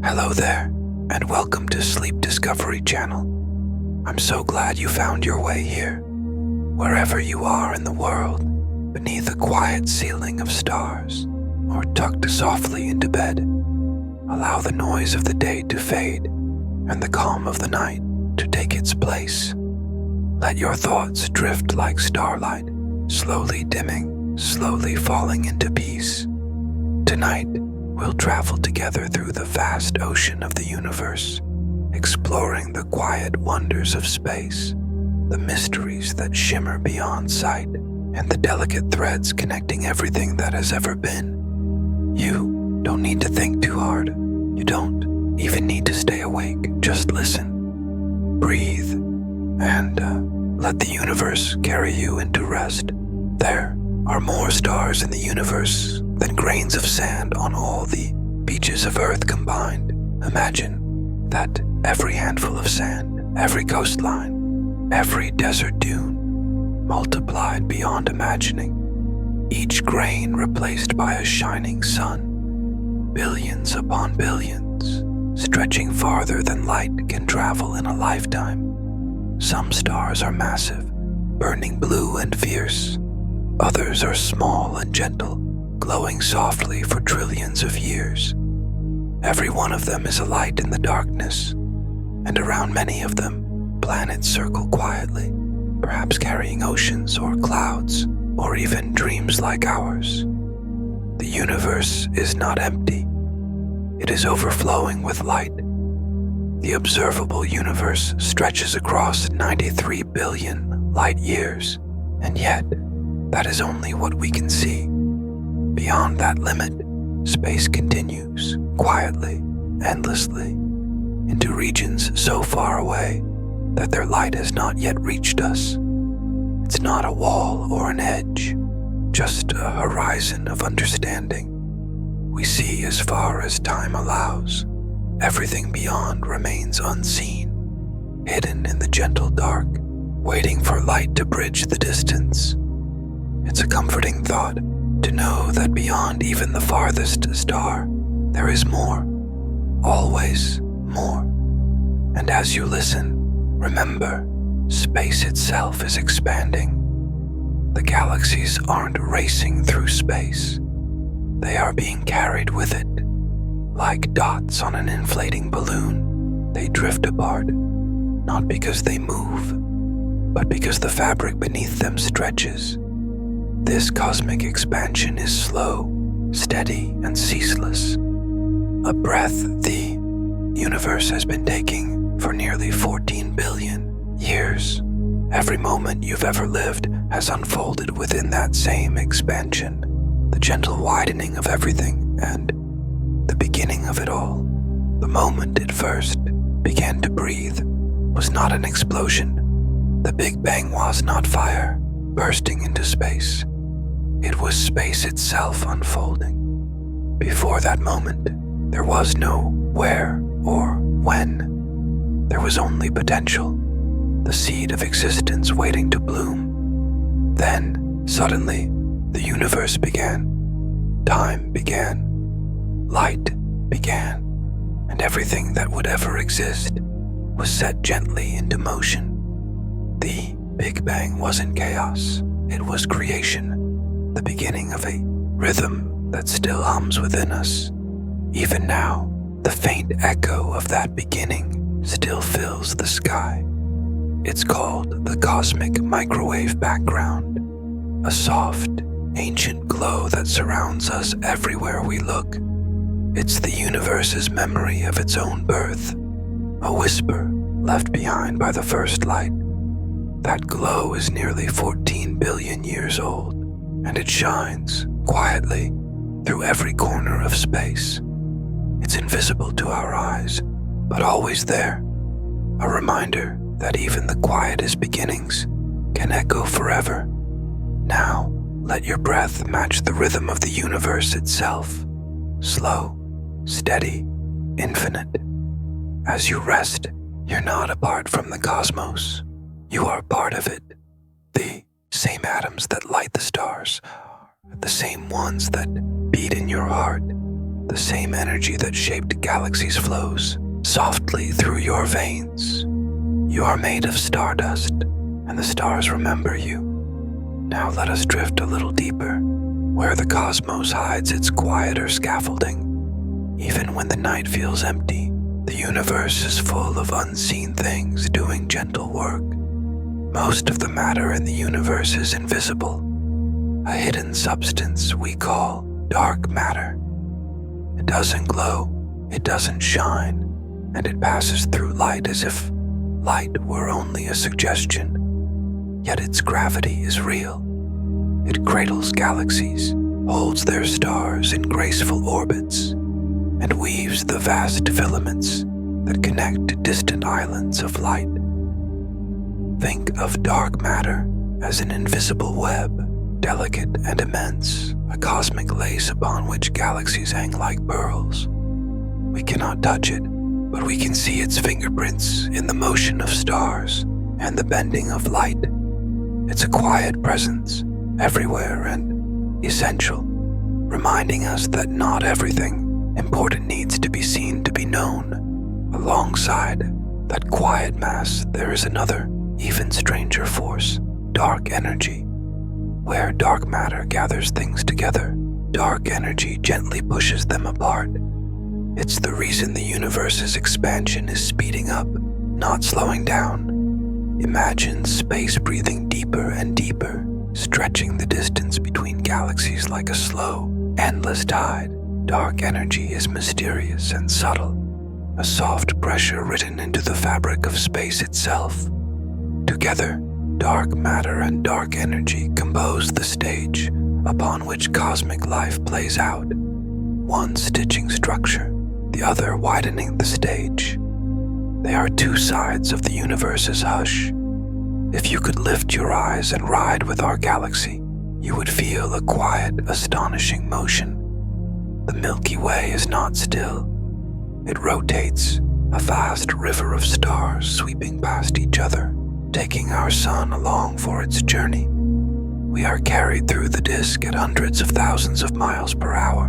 Hello there, and welcome to Sleep Discovery Channel. I'm so glad you found your way here. Wherever you are in the world, beneath a quiet ceiling of stars, or tucked softly into bed, allow the noise of the day to fade and the calm of the night to take its place. Let your thoughts drift like starlight, slowly dimming, slowly falling into peace. Tonight, we'll travel together through the vast ocean of the universe, exploring the quiet wonders of space, the mysteries that shimmer beyond sight, and the delicate threads connecting everything that has ever been. You don't need to think too hard. You don't even need to stay awake. Just listen, breathe, and let the universe carry you into rest. There are more stars in the universe than grains of sand on all the beaches of Earth combined. Imagine that every handful of sand, every coastline, every desert dune, multiplied beyond imagining, each grain replaced by a shining sun, billions upon billions, stretching farther than light can travel in a lifetime. Some stars are massive, burning blue and fierce. Others are small and gentle, glowing softly for trillions of years. Every one of them is a light in the darkness, and around many of them, planets circle quietly, perhaps carrying oceans or clouds, or even dreams like ours. The universe is not empty. It is overflowing with light. The observable universe stretches across 93 billion light years, and yet, that is only what we can see. Beyond that limit, space continues, quietly, endlessly, into regions so far away that their light has not yet reached us. It's not a wall or an edge, just a horizon of understanding. We see as far as time allows. Everything beyond remains unseen, hidden in the gentle dark, waiting for light to bridge the distance. It's a comforting thought to know that beyond even the farthest star, there is more, always more. And as you listen, remember, space itself is expanding. The galaxies aren't racing through space. They are being carried with it. Like dots on an inflating balloon, they drift apart, not because they move, but because the fabric beneath them stretches. This cosmic expansion is slow, steady, and ceaseless. A breath the universe has been taking for nearly 14 billion years. Every moment you've ever lived has unfolded within that same expansion, the gentle widening of everything and the beginning of it all. The moment it first began to breathe was not an explosion. The Big Bang was not fire bursting into space. It was space itself unfolding. Before that moment, there was no where or when. There was only potential, the seed of existence waiting to bloom. Then, suddenly, the universe began. Time began. Light began. And everything that would ever exist was set gently into motion. The Big Bang wasn't chaos. It was creation. The beginning of a rhythm that still hums within us. Even now, the faint echo of that beginning still fills the sky. It's called the cosmic microwave background, a soft, ancient glow that surrounds us everywhere we look. It's the universe's memory of its own birth, a whisper left behind by the first light. That glow is nearly 14 billion years old, and it shines, quietly, through every corner of space. It's invisible to our eyes, but always there, a reminder that even the quietest beginnings can echo forever. Now, let your breath match the rhythm of the universe itself, slow, steady, infinite. As you rest, you're not apart from the cosmos. You are part of it. The same atoms that light the stars, the same ones that beat in your heart, The same energy that shaped galaxies flows softly through your veins. You are made of stardust, and the stars remember you. Now let us drift a little deeper, where the cosmos hides its quieter scaffolding. Even when the night feels empty, the universe is full of unseen things doing gentle work. Most of the matter in the universe is invisible, a hidden substance we call dark matter. It doesn't glow, it doesn't shine, and it passes through light as if light were only a suggestion. Yet its gravity is real. It cradles galaxies, holds their stars in graceful orbits, and weaves the vast filaments that connect distant islands of light. Think of dark matter as an invisible web, delicate and immense, a cosmic lace upon which galaxies hang like pearls. We cannot touch it, but we can see its fingerprints in the motion of stars and the bending of light. It's a quiet presence, everywhere and essential, reminding us that not everything important needs to be seen to be known. Alongside that quiet mass, there is another, even stranger force, dark energy. Where dark matter gathers things together, dark energy gently pushes them apart. It's the reason the universe's expansion is speeding up, not slowing down. Imagine space breathing deeper and deeper, stretching the distance between galaxies like a slow, endless tide. Dark energy is mysterious and subtle, a soft pressure written into the fabric of space itself. Together, dark matter and dark energy compose the stage upon which cosmic life plays out, one stitching structure, the other widening the stage. They are two sides of the universe's hush. If you could lift your eyes and ride with our galaxy, you would feel a quiet, astonishing motion. The Milky Way is not still. It rotates, a vast river of stars sweeping past each other, taking our sun along for its journey. We are carried through the disk at hundreds of thousands of miles per hour,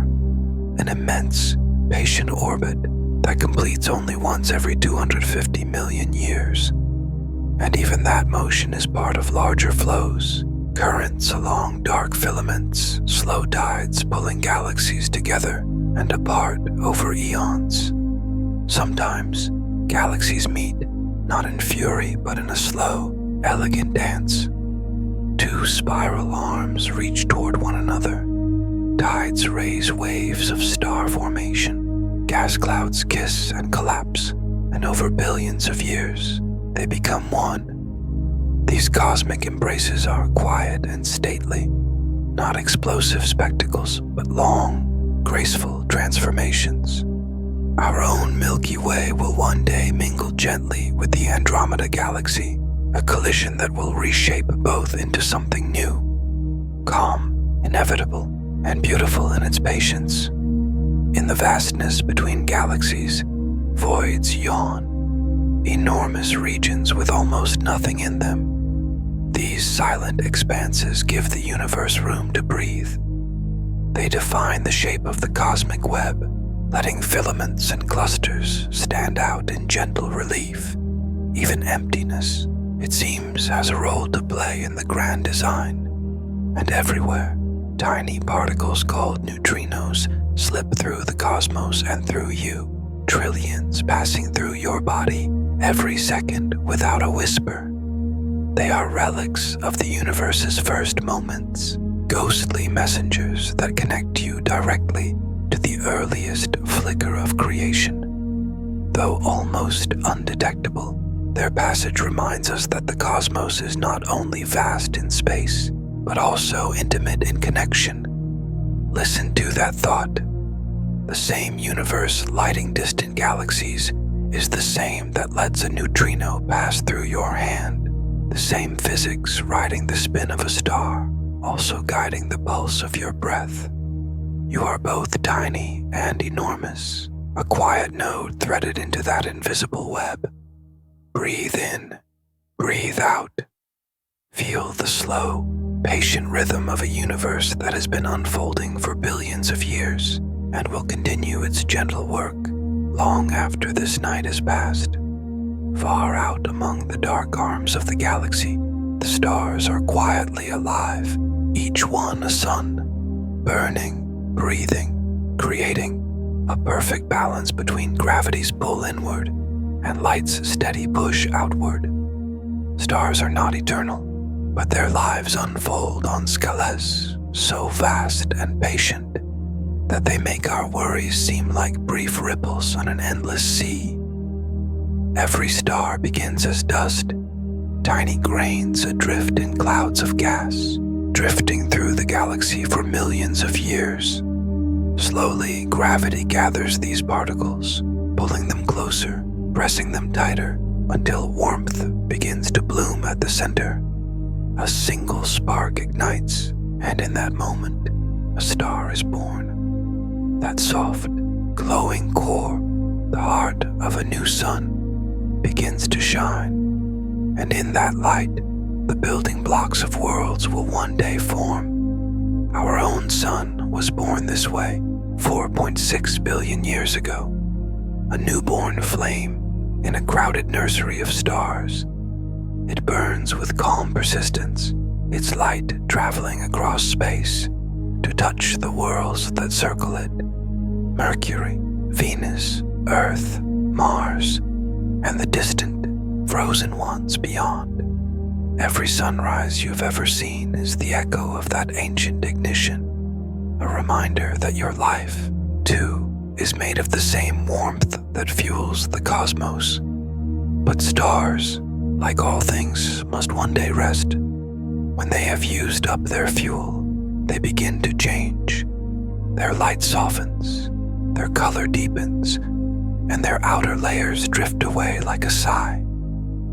an immense, patient orbit that completes only once every 250 million years. And even that motion is part of larger flows, currents along dark filaments, slow tides pulling galaxies together and apart over eons. Sometimes, galaxies meet, not in fury but in a slow, elegant dance. Two spiral arms reach toward one another. Tides raise waves of star formation. Gas clouds kiss and collapse, and over billions of years, they become one. These cosmic embraces are quiet and stately, not explosive spectacles, but long, graceful transformations. Our own Milky Way will one day mingle gently with the Andromeda Galaxy, a collision that will reshape both into something new, calm, inevitable, and beautiful in its patience. In the vastness between galaxies, voids yawn, enormous regions with almost nothing in them. These silent expanses give the universe room to breathe. They define the shape of the cosmic web, letting filaments and clusters stand out in gentle relief. Even emptiness, it seems, has a role to play in the grand design. And everywhere, tiny particles called neutrinos slip through the cosmos and through you, trillions passing through your body every second without a whisper. They are relics of the universe's first moments, ghostly messengers that connect you directly to the earliest flicker of creation. Though almost undetectable, their passage reminds us that the cosmos is not only vast in space, but also intimate in connection. Listen to that thought. The same universe lighting distant galaxies is the same that lets a neutrino pass through your hand. The same physics riding the spin of a star, also guiding the pulse of your breath. You are both tiny and enormous, a quiet node threaded into that invisible web. Breathe in, breathe out. Feel the slow, patient rhythm of a universe that has been unfolding for billions of years, and will continue its gentle work long after this night is past. Far out among the dark arms of the galaxy, the stars are quietly alive, each one a sun, burning, breathing, creating a perfect balance between gravity's pull inward and light's steady push outward. Stars are not eternal, but their lives unfold on scales so vast and patient that they make our worries seem like brief ripples on an endless sea. Every star begins as dust, tiny grains adrift in clouds of gas, drifting through the galaxy for millions of years. Slowly, gravity gathers these particles, pulling them closer, pressing them tighter, until warmth begins to bloom at the center. A single spark ignites, and in that moment, a star is born. That soft, glowing core, the heart of a new sun, begins to shine, and in that light, the building blocks of worlds will one day form. Our own sun was born this way 4.6 billion years ago, a newborn flame in a crowded nursery of stars. It burns with calm persistence, its light traveling across space to touch the worlds that circle it: Mercury, Venus, Earth, Mars, and the distant, frozen ones beyond. Every sunrise you've ever seen is the echo of that ancient ignition, a reminder that your life, too, is made of the same warmth that fuels the cosmos. But stars, like all things, must one day rest. When they have used up their fuel, they begin to change. Their light softens, their color deepens, and their outer layers drift away like a sigh.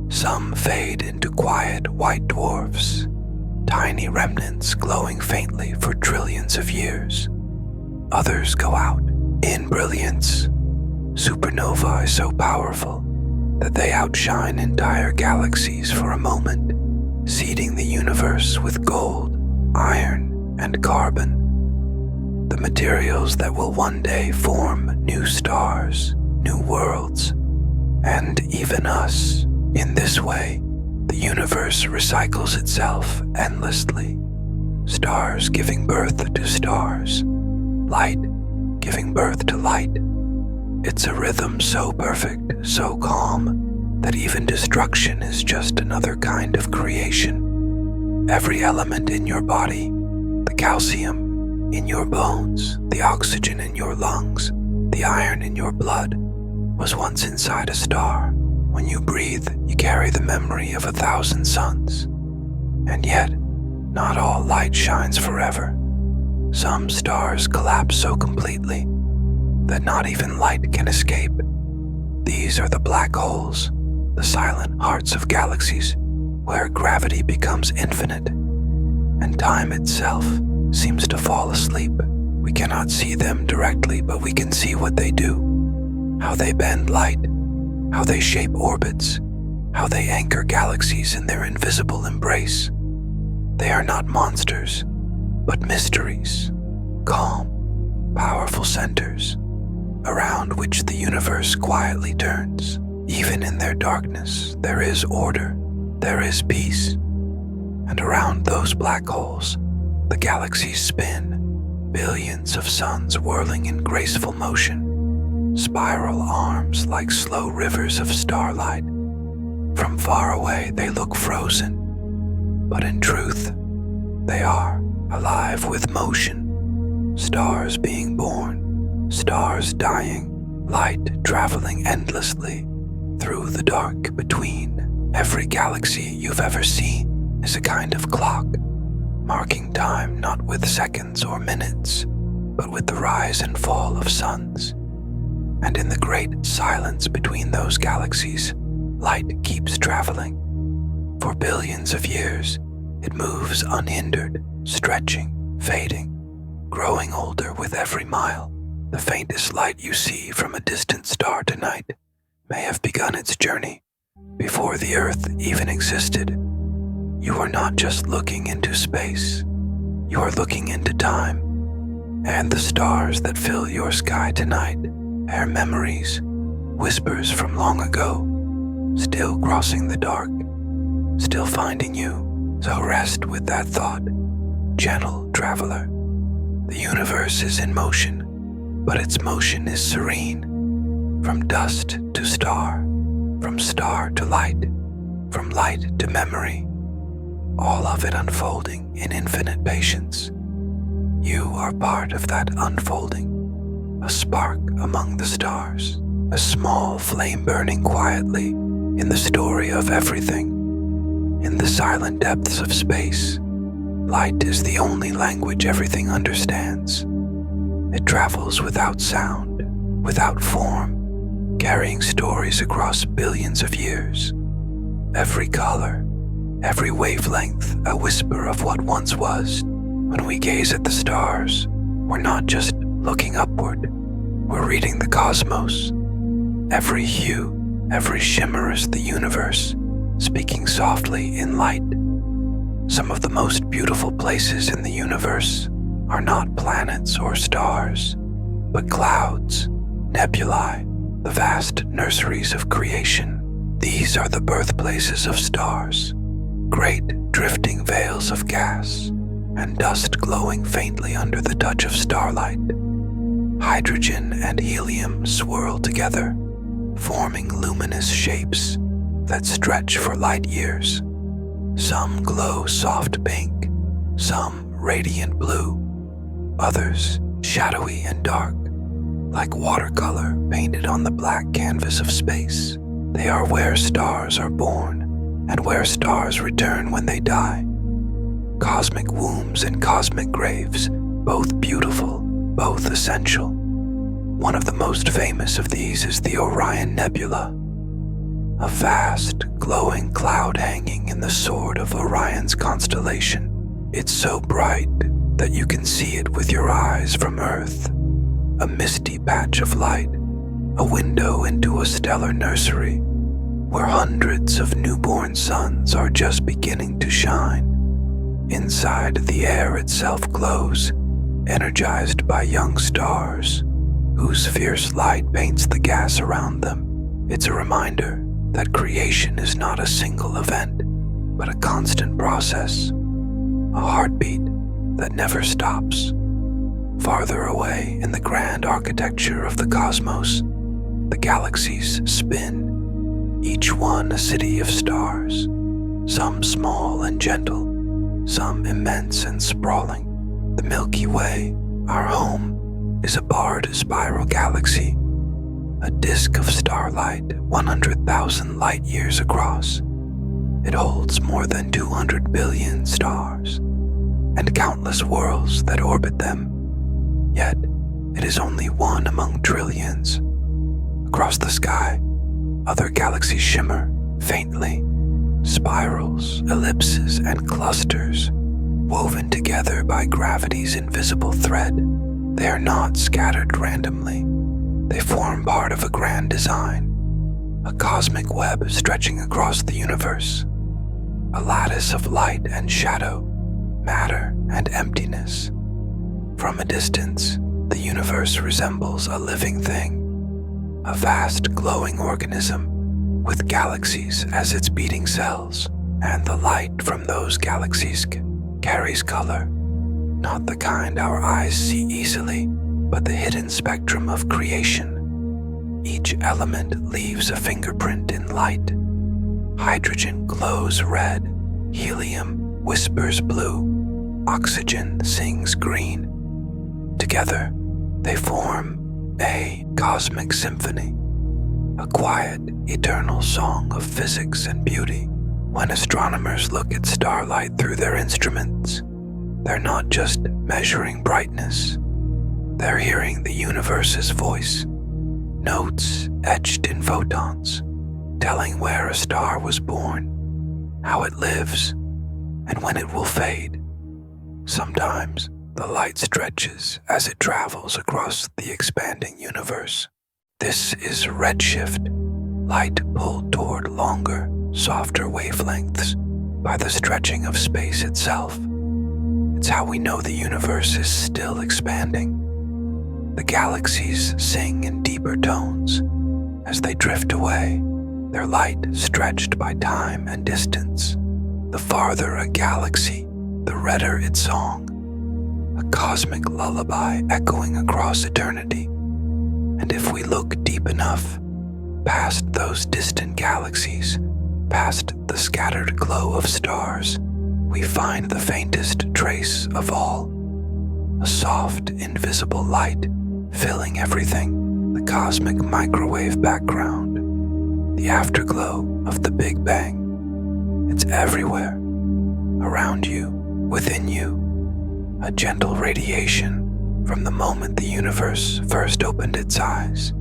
Some fade into quiet white dwarfs, tiny remnants glowing faintly for trillions of years. Others go out in brilliance, supernovae so powerful that they outshine entire galaxies for a moment, seeding the universe with gold, iron, and carbon, the materials that will one day form new stars, new worlds, and even us. In this way, the universe recycles itself endlessly, stars giving birth to stars, light giving birth to light. It's a rhythm so perfect, so calm, that even destruction is just another kind of creation. Every element in your body, the calcium in your bones, the oxygen in your lungs, the iron in your blood, was once inside a star. When you breathe, you carry the memory of 1,000 suns. And yet, not all light shines forever. Some stars collapse so completely that not even light can escape. These are the black holes, the silent hearts of galaxies, where gravity becomes infinite, and time itself seems to fall asleep. We cannot see them directly, but we can see what they do, how they bend light, how they shape orbits, how they anchor galaxies in their invisible embrace. They are not monsters, but mysteries, calm, powerful centers, around which the universe quietly turns. Even in their darkness, there is order, there is peace. And around those black holes, the galaxies spin, billions of suns whirling in graceful motion, spiral arms like slow rivers of starlight. From far away, they look frozen, but in truth, they are alive with motion. Stars being born, stars dying, light traveling endlessly through the dark between. Every galaxy you've ever seen is a kind of clock, marking time not with seconds or minutes, but with the rise and fall of suns. And in the great silence between those galaxies, light keeps traveling. For billions of years, it moves unhindered, stretching, fading, growing older with every mile. The faintest light you see from a distant star tonight may have begun its journey before the Earth even existed. You are not just looking into space, you are looking into time, And the stars that fill your sky tonight are memories, whispers from long ago, still crossing the dark, still finding you. So rest with that thought, gentle traveler. The universe is in motion, but its motion is serene. From dust to star, from star to light, from light to memory, all of it unfolding in infinite patience. You are part of that unfolding, a spark among the stars, a small flame burning quietly in the story of everything. In the silent depths of space, light is the only language everything understands. It travels without sound, without form, carrying stories across billions of years. Every color, every wavelength, a whisper of what once was. When we gaze at the stars, we're not just looking upward, we're reading the cosmos. Every hue, every shimmer is the universe, speaking softly in light. Some of the most beautiful places in the universe are not planets or stars, but clouds, nebulae, the vast nurseries of creation. These are the birthplaces of stars, great drifting veils of gas, and dust glowing faintly under the touch of starlight. Hydrogen and helium swirl together, forming luminous shapes that stretch for light years. Some glow soft pink, some radiant blue, others shadowy and dark, like watercolor painted on the black canvas of space. They are where stars are born and where stars return when they die. Cosmic wombs and cosmic graves, both beautiful, both essential. One of the most famous of these is the Orion Nebula, a vast, glowing cloud hanging in the sword of Orion's constellation. It's so bright that you can see it with your eyes from Earth, a misty patch of light, a window into a stellar nursery where hundreds of newborn suns are just beginning to shine. Inside, the air itself glows, energized by young stars, whose fierce light paints the gas around them. It's a reminder that creation is not a single event, but a constant process, a heartbeat that never stops. Farther away in the grand architecture of the cosmos, the galaxies spin, each one a city of stars, some small and gentle, some immense and sprawling. The Milky Way, our home, is a barred spiral galaxy, a disk of starlight 100,000 light years across. It holds more than 200 billion stars and countless worlds that orbit them. Yet, it is only one among trillions. Across the sky, other galaxies shimmer faintly, spirals, ellipses, and clusters, woven together by gravity's invisible thread. They are not scattered randomly. They form part of a grand design, a cosmic web stretching across the universe, a lattice of light and shadow, matter and emptiness. From a distance, the universe resembles a living thing, a vast glowing organism with galaxies as its beating cells, and the light from those galaxies carries color, not the kind our eyes see easily, but the hidden spectrum of creation. Each element leaves a fingerprint in light. Hydrogen glows red, helium whispers blue, oxygen sings green. Together, they form a cosmic symphony, a quiet, eternal song of physics and beauty. When astronomers look at starlight through their instruments, they're not just measuring brightness, they're hearing the universe's voice, notes etched in photons, telling where a star was born, how it lives, and when it will fade. Sometimes the light stretches as it travels across the expanding universe. This is redshift, light pulled toward longer, softer wavelengths by the stretching of space itself. It's how we know the universe is still expanding. The galaxies sing in deeper tones as they drift away, their light stretched by time and distance. The farther a galaxy, the redder its song, a cosmic lullaby echoing across eternity. And if we look deep enough, past those distant galaxies, past the scattered glow of stars, we find the faintest trace of all, a soft, invisible light filling everything, the cosmic microwave background, the afterglow of the Big Bang. It's everywhere, around you, within you, a gentle radiation from the moment the universe first opened its eyes.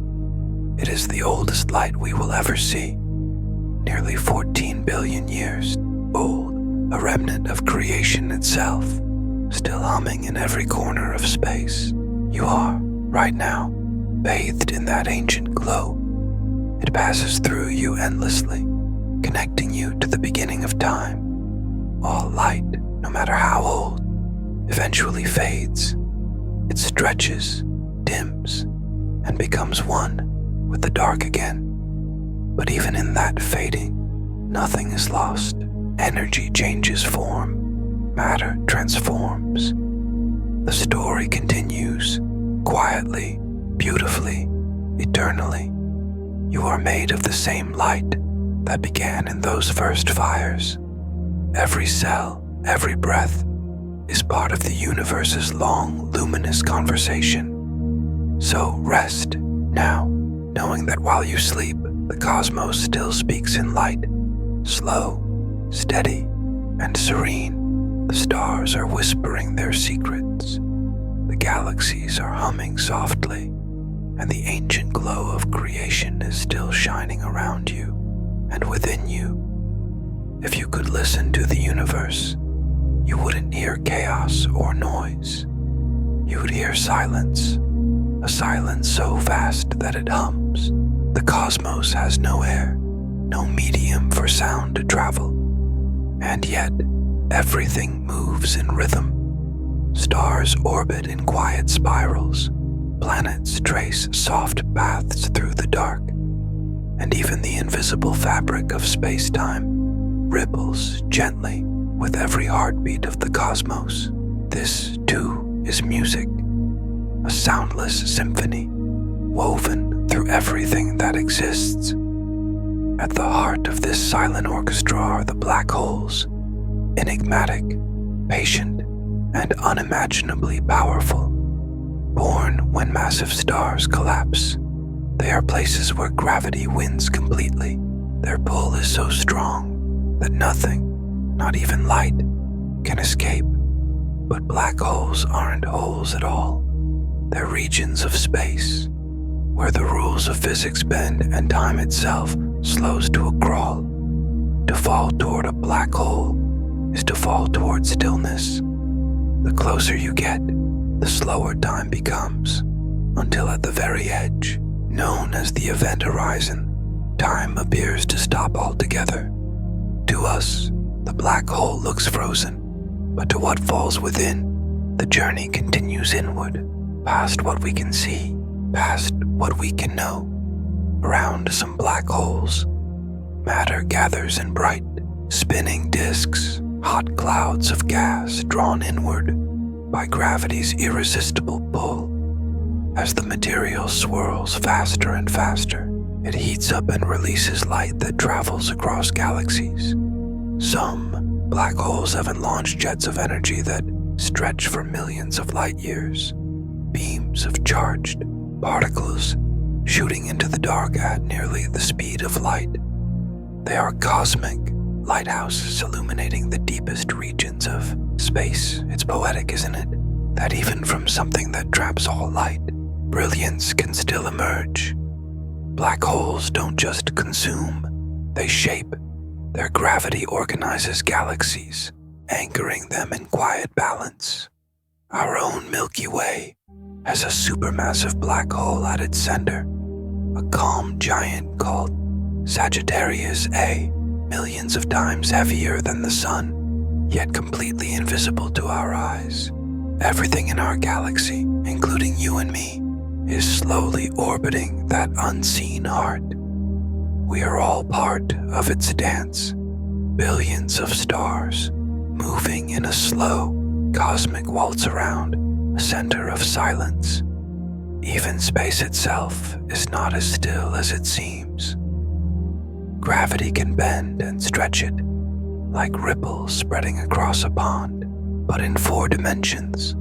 It is the oldest light we will ever see, nearly 14 billion years old, a remnant of creation itself, still humming in every corner of space. You are, right now, bathed in that ancient glow. It passes through you endlessly, connecting you to the beginning of time. All light, no matter how old, eventually fades. It stretches, dims, and becomes one with the dark again. But even in that fading, nothing is lost. Energy changes form, matter transforms. The story continues, quietly, beautifully, eternally. You are made of the same light that began in those first fires. Every cell, every breath is part of the universe's long, luminous conversation. So rest now, knowing that while you sleep, the cosmos still speaks in light, slow, steady, and serene. The stars are whispering their secrets. The galaxies are humming softly, and the ancient glow of creation is still shining around you and within you. If you could listen to the universe, you wouldn't hear chaos or noise. You would hear silence, a silence so vast that it hums. The cosmos has no air, no medium for sound to travel, and yet everything moves in rhythm. Stars orbit in quiet spirals, planets trace soft paths through the dark, and even the invisible fabric of space-time ripples gently with every heartbeat of the cosmos. This, too, is music, a soundless symphony woven through everything that exists. At the heart of this silent orchestra are the black holes, enigmatic, patient, and unimaginably powerful. Born when massive stars collapse, they are places where gravity wins completely. Their pull is so strong that nothing, not even light, can escape. But black holes aren't holes at all. They're regions of space, where the rules of physics bend and time itself slows to a crawl. To fall toward a black hole is to fall toward stillness. The closer you get, the slower time becomes, until at the very edge, known as the event horizon, time appears to stop altogether. To us, the black hole looks frozen, but to what falls within, the journey continues inward, past what we can see, past what we can know. Around some black holes, matter gathers in bright, spinning disks, hot clouds of gas drawn inward by gravity's irresistible pull. As the material swirls faster and faster, it heats up and releases light that travels across galaxies. Some black holes have launched jets of energy that stretch for millions of light years, beams of charged particles shooting into the dark at nearly the speed of light. They are cosmic lighthouses illuminating the deepest regions of space. It's poetic, isn't it? That even from something that traps all light, brilliance can still emerge. Black holes don't just consume, they shape. Their gravity organizes galaxies, anchoring them in quiet balance. Our own Milky Way has a supermassive black hole at its center, a calm giant called Sagittarius A, millions of times heavier than the Sun. yet completely invisible to our eyes. Everything in our galaxy, including you and me, is slowly orbiting that unseen heart. We are all part of its dance, billions of stars moving in a slow, cosmic waltz around a center of silence. Even space itself is not as still as it seems. Gravity can bend and stretch it, like ripples spreading across a pond, but in 4 dimensions.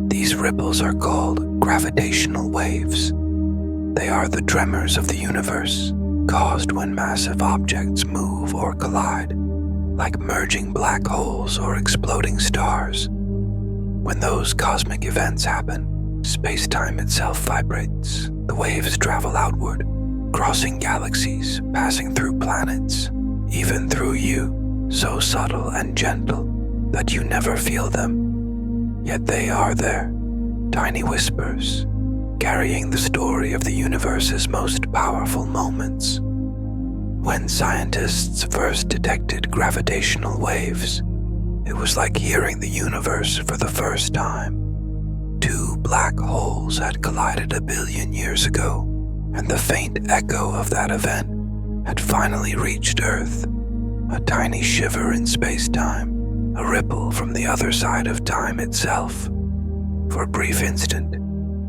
These ripples are called gravitational waves. They are the tremors of the universe, caused when massive objects move or collide, like merging black holes or exploding stars. When those cosmic events happen, space-time itself vibrates. The waves travel outward, crossing galaxies, passing through planets, even through you, so subtle and gentle that you never feel them. Yet they are there, tiny whispers, carrying the story of the universe's most powerful moments. When scientists first detected gravitational waves, it was like hearing the universe for the first time. 2 black holes had collided 1 billion years ago, and the faint echo of that event had finally reached Earth. A tiny shiver in space-time, a ripple from the other side of time itself. For a brief instant,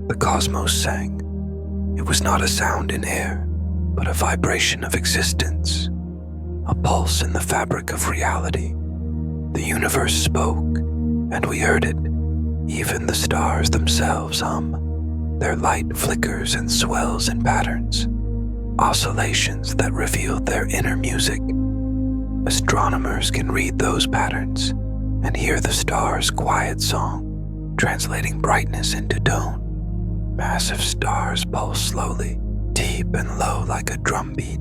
the cosmos sang. It was not a sound in air, but a vibration of existence, a pulse in the fabric of reality. The universe spoke, and we heard it. Even the stars themselves hum. Their light flickers and swells in patterns, oscillations that reveal their inner music. Astronomers can read those patterns and hear the stars' quiet song, translating brightness into tone. Massive stars pulse slowly, deep and low like a drumbeat.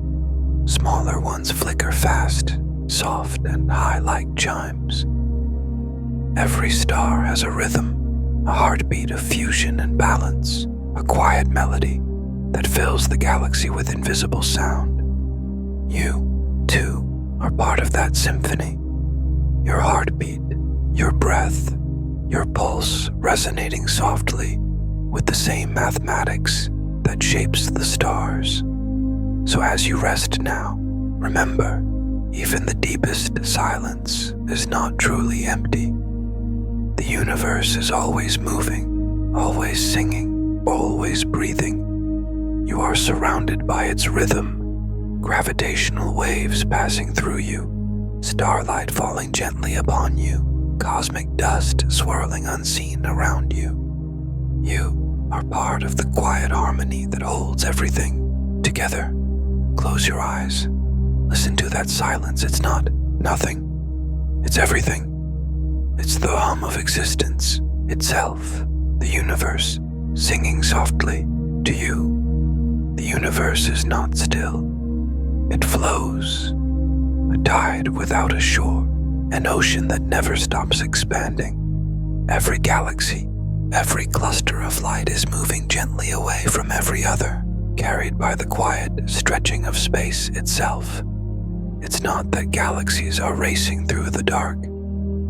Smaller ones flicker fast, soft and high like chimes. Every star has a rhythm, a heartbeat of fusion and balance, a quiet melody that fills the galaxy with invisible sound. You, too, are part of that symphony. Your heartbeat, your breath, your pulse resonating softly with the same mathematics that shapes the stars. So as you rest now, remember, even the deepest silence is not truly empty. The universe is always moving, always singing, always breathing. You are surrounded by its rhythm, gravitational waves passing through you, starlight falling gently upon you, cosmic dust swirling unseen around you. You are part of the quiet harmony that holds everything together. Close your eyes. Listen to that silence. It's not nothing. It's everything. It's the hum of existence itself, the universe, singing softly to you. The universe is not still. It flows, a tide without a shore, an ocean that never stops expanding. Every galaxy, every cluster of light is moving gently away from every other, carried by the quiet stretching of space itself. It's not that galaxies are racing through the dark.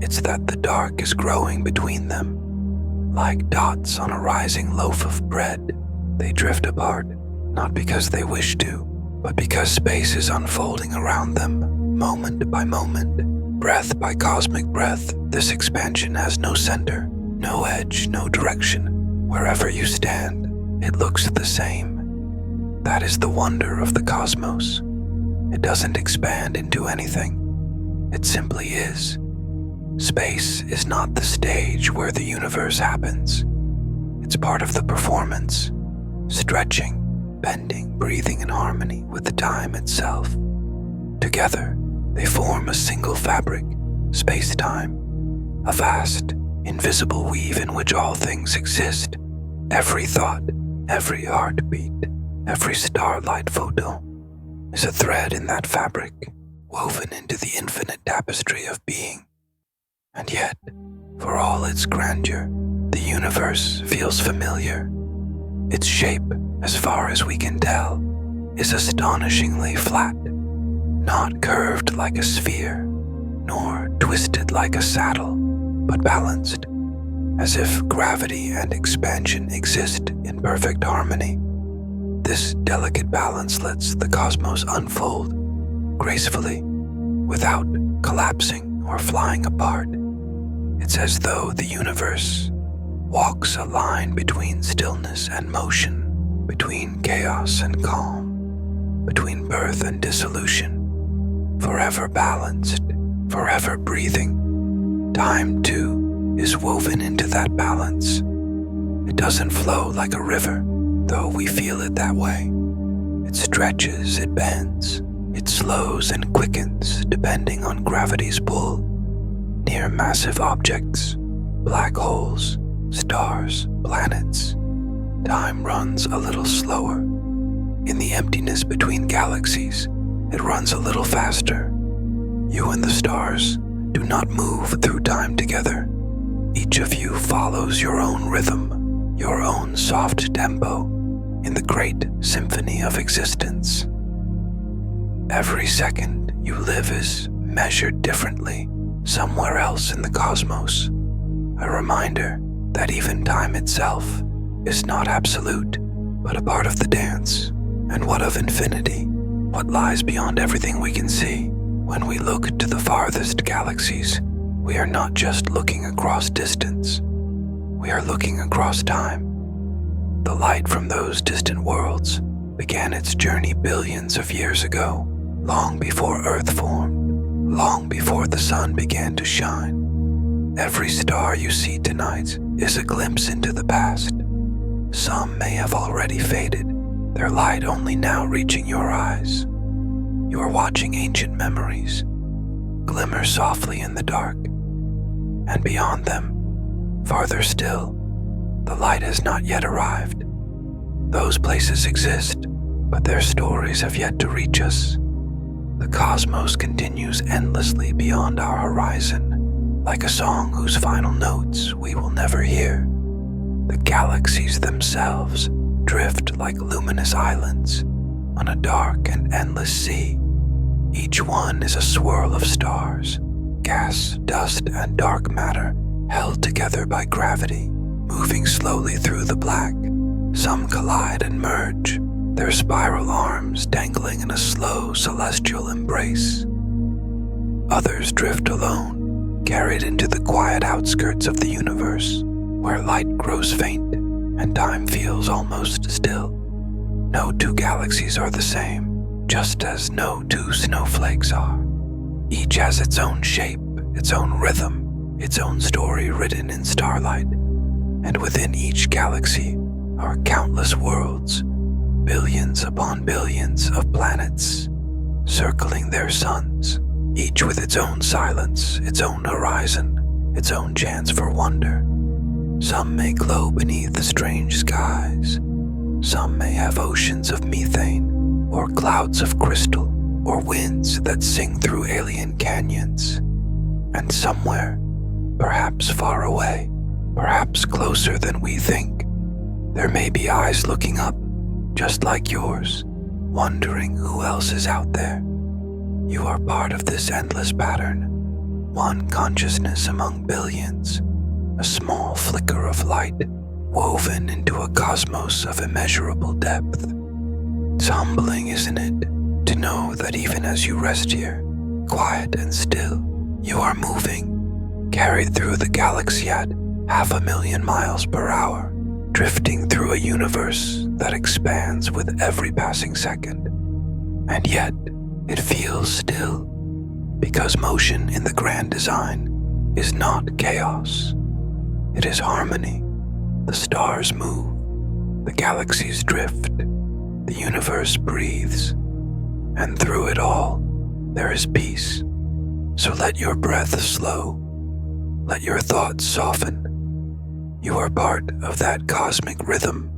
It's that the dark is growing between them. Like dots on a rising loaf of bread, they drift apart, not because they wish to, but because space is unfolding around them, moment by moment, breath by cosmic breath. This expansion has no center, no edge, no direction. Wherever you stand, it looks the same. That is the wonder of the cosmos. It doesn't expand into anything. It simply is. Space is not the stage where the universe happens. It's part of the performance, stretching, bending, breathing in harmony with the time itself. Together, they form a single fabric, space-time, a vast, invisible weave in which all things exist. Every thought, every heartbeat, every starlight photo is a thread in that fabric, woven into the infinite tapestry of being. And yet, for all its grandeur, the universe feels familiar. Its shape, as far as we can tell, is astonishingly flat, not curved like a sphere, nor twisted like a saddle, but balanced, as if gravity and expansion exist in perfect harmony. This delicate balance lets the cosmos unfold gracefully, without collapsing or flying apart. It's as though the universe walks a line between stillness and motion, between chaos and calm, between birth and dissolution, forever balanced, forever breathing. Time, too, is woven into that balance. It doesn't flow like a river, though we feel it that way. It stretches, it bends, it slows and quickens depending on gravity's pull. Near massive objects, black holes, stars, planets, time runs a little slower. In the emptiness between galaxies, it runs a little faster. You and the stars do not move through time together. Each of you follows your own rhythm, your own soft tempo in the great symphony of existence. Every second you live is measured differently somewhere else in the cosmos, a reminder that even time itself is not absolute, but a part of the dance. And what of infinity? What lies beyond everything we can see? When we look to the farthest galaxies, we are not just looking across distance. We are looking across time. The light from those distant worlds began its journey billions of years ago, long before Earth formed, long before the sun began to shine. Every star you see tonight is a glimpse into the past. Some may have already faded, their light only now reaching your eyes. You are watching ancient memories glimmer softly in the dark, and beyond them, farther still, the light has not yet arrived. Those places exist, but their stories have yet to reach us. The cosmos continues endlessly beyond our horizon, like a song whose final notes we will never hear. The galaxies themselves drift like luminous islands on a dark and endless sea. Each one is a swirl of stars, gas, dust, and dark matter held together by gravity, moving slowly through the black. Some collide and merge, their spiral arms dangling in a slow celestial embrace. Others drift alone, carried into the quiet outskirts of the universe, where light grows faint and time feels almost still. No two galaxies are the same, just as no two snowflakes are. Each has its own shape, its own rhythm, its own story written in starlight. And within each galaxy are countless worlds, billions upon billions of planets, circling their suns, each with its own silence, its own horizon, its own chance for wonder. Some may glow beneath the strange skies. Some may have oceans of methane, or clouds of crystal, or winds that sing through alien canyons. And somewhere, perhaps far away, perhaps closer than we think, there may be eyes looking up, just like yours, wondering who else is out there. You are part of this endless pattern, one consciousness among billions, a small flicker of light woven into a cosmos of immeasurable depth. It's humbling, isn't it, to know that even as you rest here, quiet and still, you are moving, carried through the galaxy at 500,000 miles per hour, drifting through a universe that expands with every passing second. And yet, it feels still, because motion in the grand design is not chaos. It is harmony. The stars move, the galaxies drift, the universe breathes, and through it all, there is peace. So let your breath slow, let your thoughts soften. You are part of that cosmic rhythm,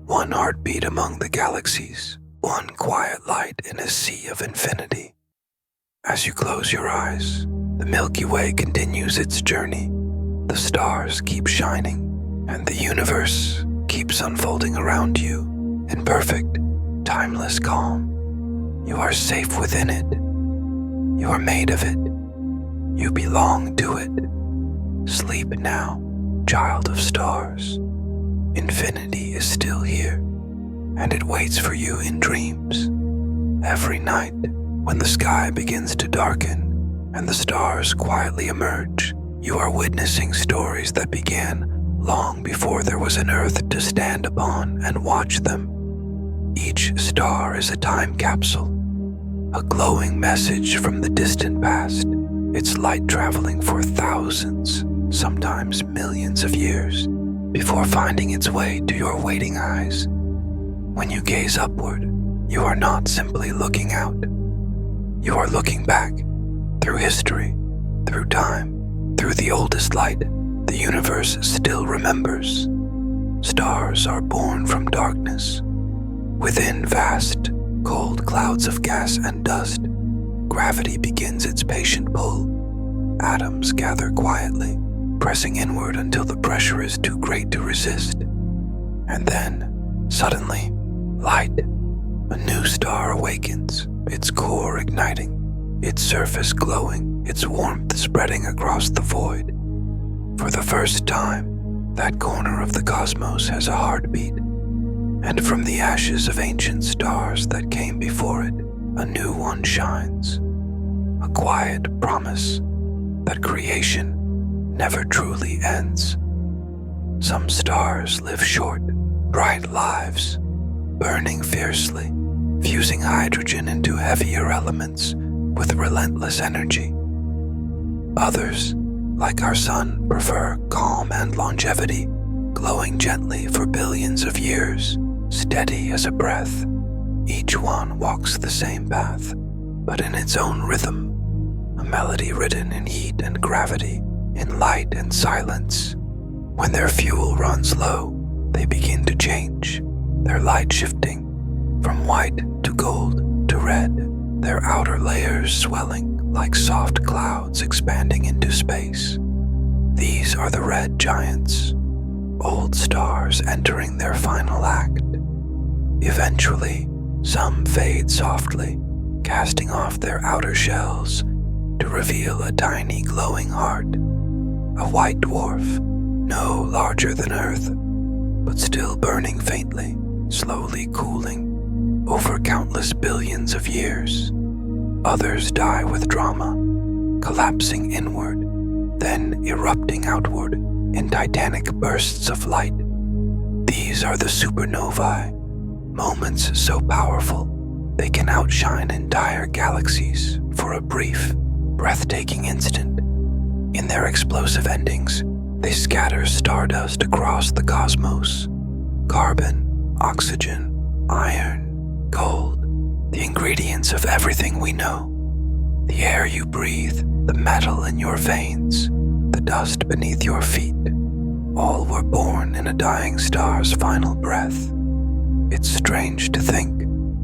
one heartbeat among the galaxies, one quiet light in a sea of infinity. As you close your eyes, the Milky Way continues its journey. The stars keep shining, and the universe keeps unfolding around you in perfect, timeless calm. You are safe within it. You are made of it. You belong to it. Sleep now, child of stars. Infinity is still here, and it waits for you in dreams. Every night, when the sky begins to darken and the stars quietly emerge, you are witnessing stories that began long before there was an earth to stand upon and watch them. Each star is a time capsule, a glowing message from the distant past, its light traveling for thousands, sometimes millions of years, before finding its way to your waiting eyes. When you gaze upward, you are not simply looking out. You are looking back, through history, through time, through the oldest light the universe still remembers. Stars are born from darkness. Within vast, cold clouds of gas and dust, gravity begins its patient pull. Atoms gather quietly, pressing inward until the pressure is too great to resist. And then, suddenly, light. A new star awakens, its core igniting, its surface glowing, its warmth spreading across the void. For the first time, that corner of the cosmos has a heartbeat, and from the ashes of ancient stars that came before it, a new one shines. A quiet promise that creation never truly ends. Some stars live short, bright lives, burning fiercely, fusing hydrogen into heavier elements with relentless energy. Others, like our sun, prefer calm and longevity, glowing gently for billions of years, steady as a breath. Each one walks the same path, but in its own rhythm, a melody written in heat and gravity, in light and silence. When their fuel runs low, they begin to change, their light shifting from white to gold to red, their outer layers swelling like soft clouds expanding into space. These are the red giants, old stars entering their final act. Eventually, some fade softly, casting off their outer shells to reveal a tiny glowing heart, a white dwarf, no larger than Earth, but still burning faintly, slowly cooling over countless billions of years. Others die with drama, collapsing inward, then erupting outward in titanic bursts of light. These are the supernovae, moments so powerful they can outshine entire galaxies for a brief, breathtaking instant. In their explosive endings, they scatter stardust across the cosmos. Carbon, oxygen, iron, gold, the ingredients of everything we know. The air you breathe, the metal in your veins, the dust beneath your feet, all were born in a dying star's final breath. It's strange to think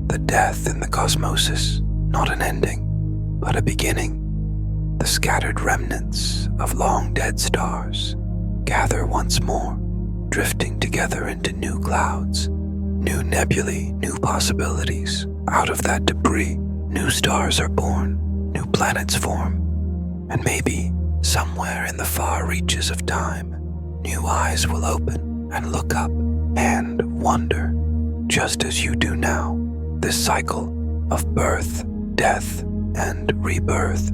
that death in the cosmos, not an ending, but a beginning. The scattered remnants of long-dead stars gather once more, drifting together into new clouds, new nebulae, new possibilities. Out of that debris, new stars are born, new planets form, and maybe somewhere in the far reaches of time, new eyes will open and look up and wonder, just as you do now. This cycle of birth, death, and rebirth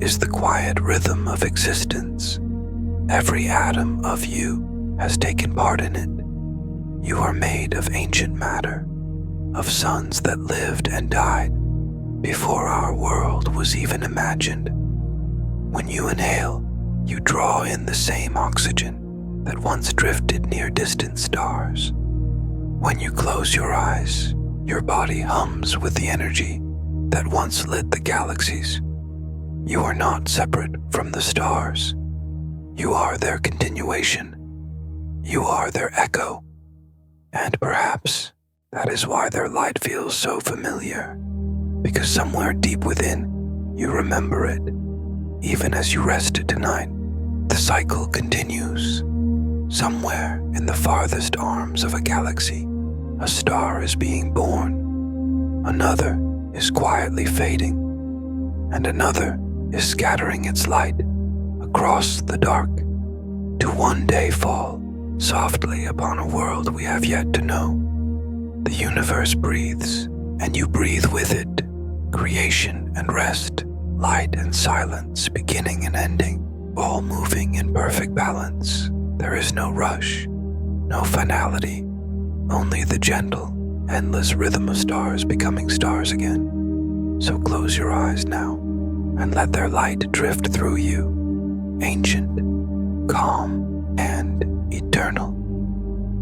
is the quiet rhythm of existence. Every atom of you has taken part in it. You are made of ancient matter, of suns that lived and died before our world was even imagined. When you inhale, you draw in the same oxygen that once drifted near distant stars. When you close your eyes, your body hums with the energy that once lit the galaxies. You are not separate from the stars. You are their continuation. You are their echo. And perhaps that is why their light feels so familiar, because somewhere deep within, you remember it. Even as you rested tonight, the cycle continues. Somewhere in the farthest arms of a galaxy, a star is being born. Another is quietly fading, and another is scattering its light across the dark to one day fall softly upon a world we have yet to know. The universe breathes, and you breathe with it. Creation and rest, light and silence, beginning and ending, all moving in perfect balance. There is no rush, no finality, only the gentle, endless rhythm of stars becoming stars again. So close your eyes now and let their light drift through you, ancient, calm, and eternal.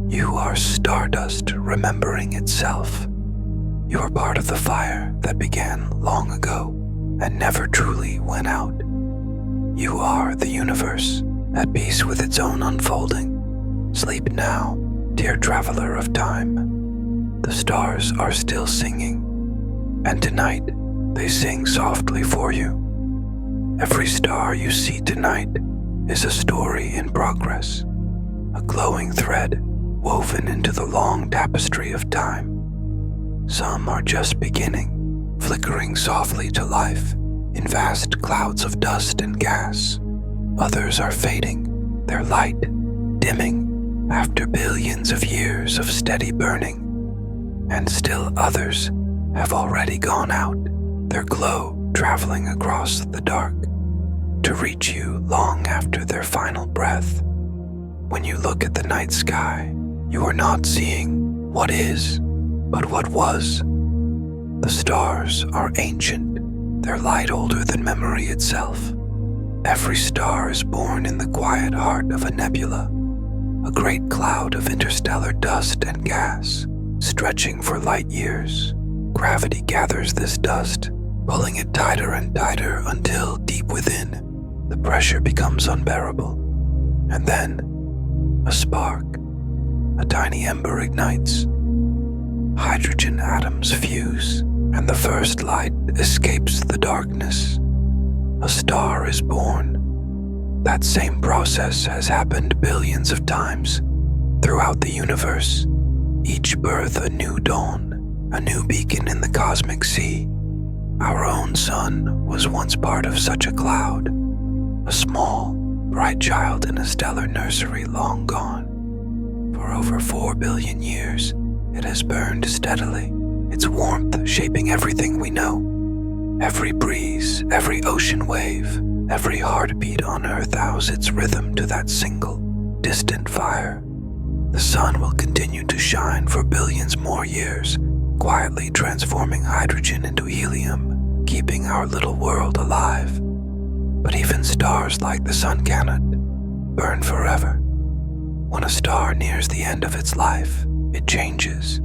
You are stardust remembering itself. You are part of the fire that began long ago and never truly went out. You are the universe, at peace with its own unfolding. Sleep now, dear traveler of time. The stars are still singing, and tonight they sing softly for you. Every star you see tonight is a story in progress, a glowing thread woven into the long tapestry of time. Some are just beginning, flickering softly to life in vast clouds of dust and gas. Others are fading, their light dimming after billions of years of steady burning. And still others have already gone out, their glow traveling across the dark to reach you long after their final breath. When you look at the night sky, you are not seeing what is, but what was. The stars are ancient, their light older than memory itself. Every star is born in the quiet heart of a nebula, a great cloud of interstellar dust and gas, stretching for light years. Gravity gathers this dust, pulling it tighter and tighter until deep within, the pressure becomes unbearable. And then, a spark, a tiny ember ignites. Hydrogen atoms fuse, and the first light escapes the darkness. A star is born. That same process has happened billions of times throughout the universe. Each birth a new dawn, a new beacon in the cosmic sea. Our own sun was once part of such a cloud, a small, bright child in a stellar nursery long gone. For over 4 billion years, it has burned steadily, its warmth shaping everything we know. Every breeze, every ocean wave, every heartbeat on Earth owes its rhythm to that single, distant fire. The sun will continue to shine for billions more years, quietly transforming hydrogen into helium, keeping our little world alive. But even stars like the sun cannot burn forever. When a star nears the end of its life, it changes.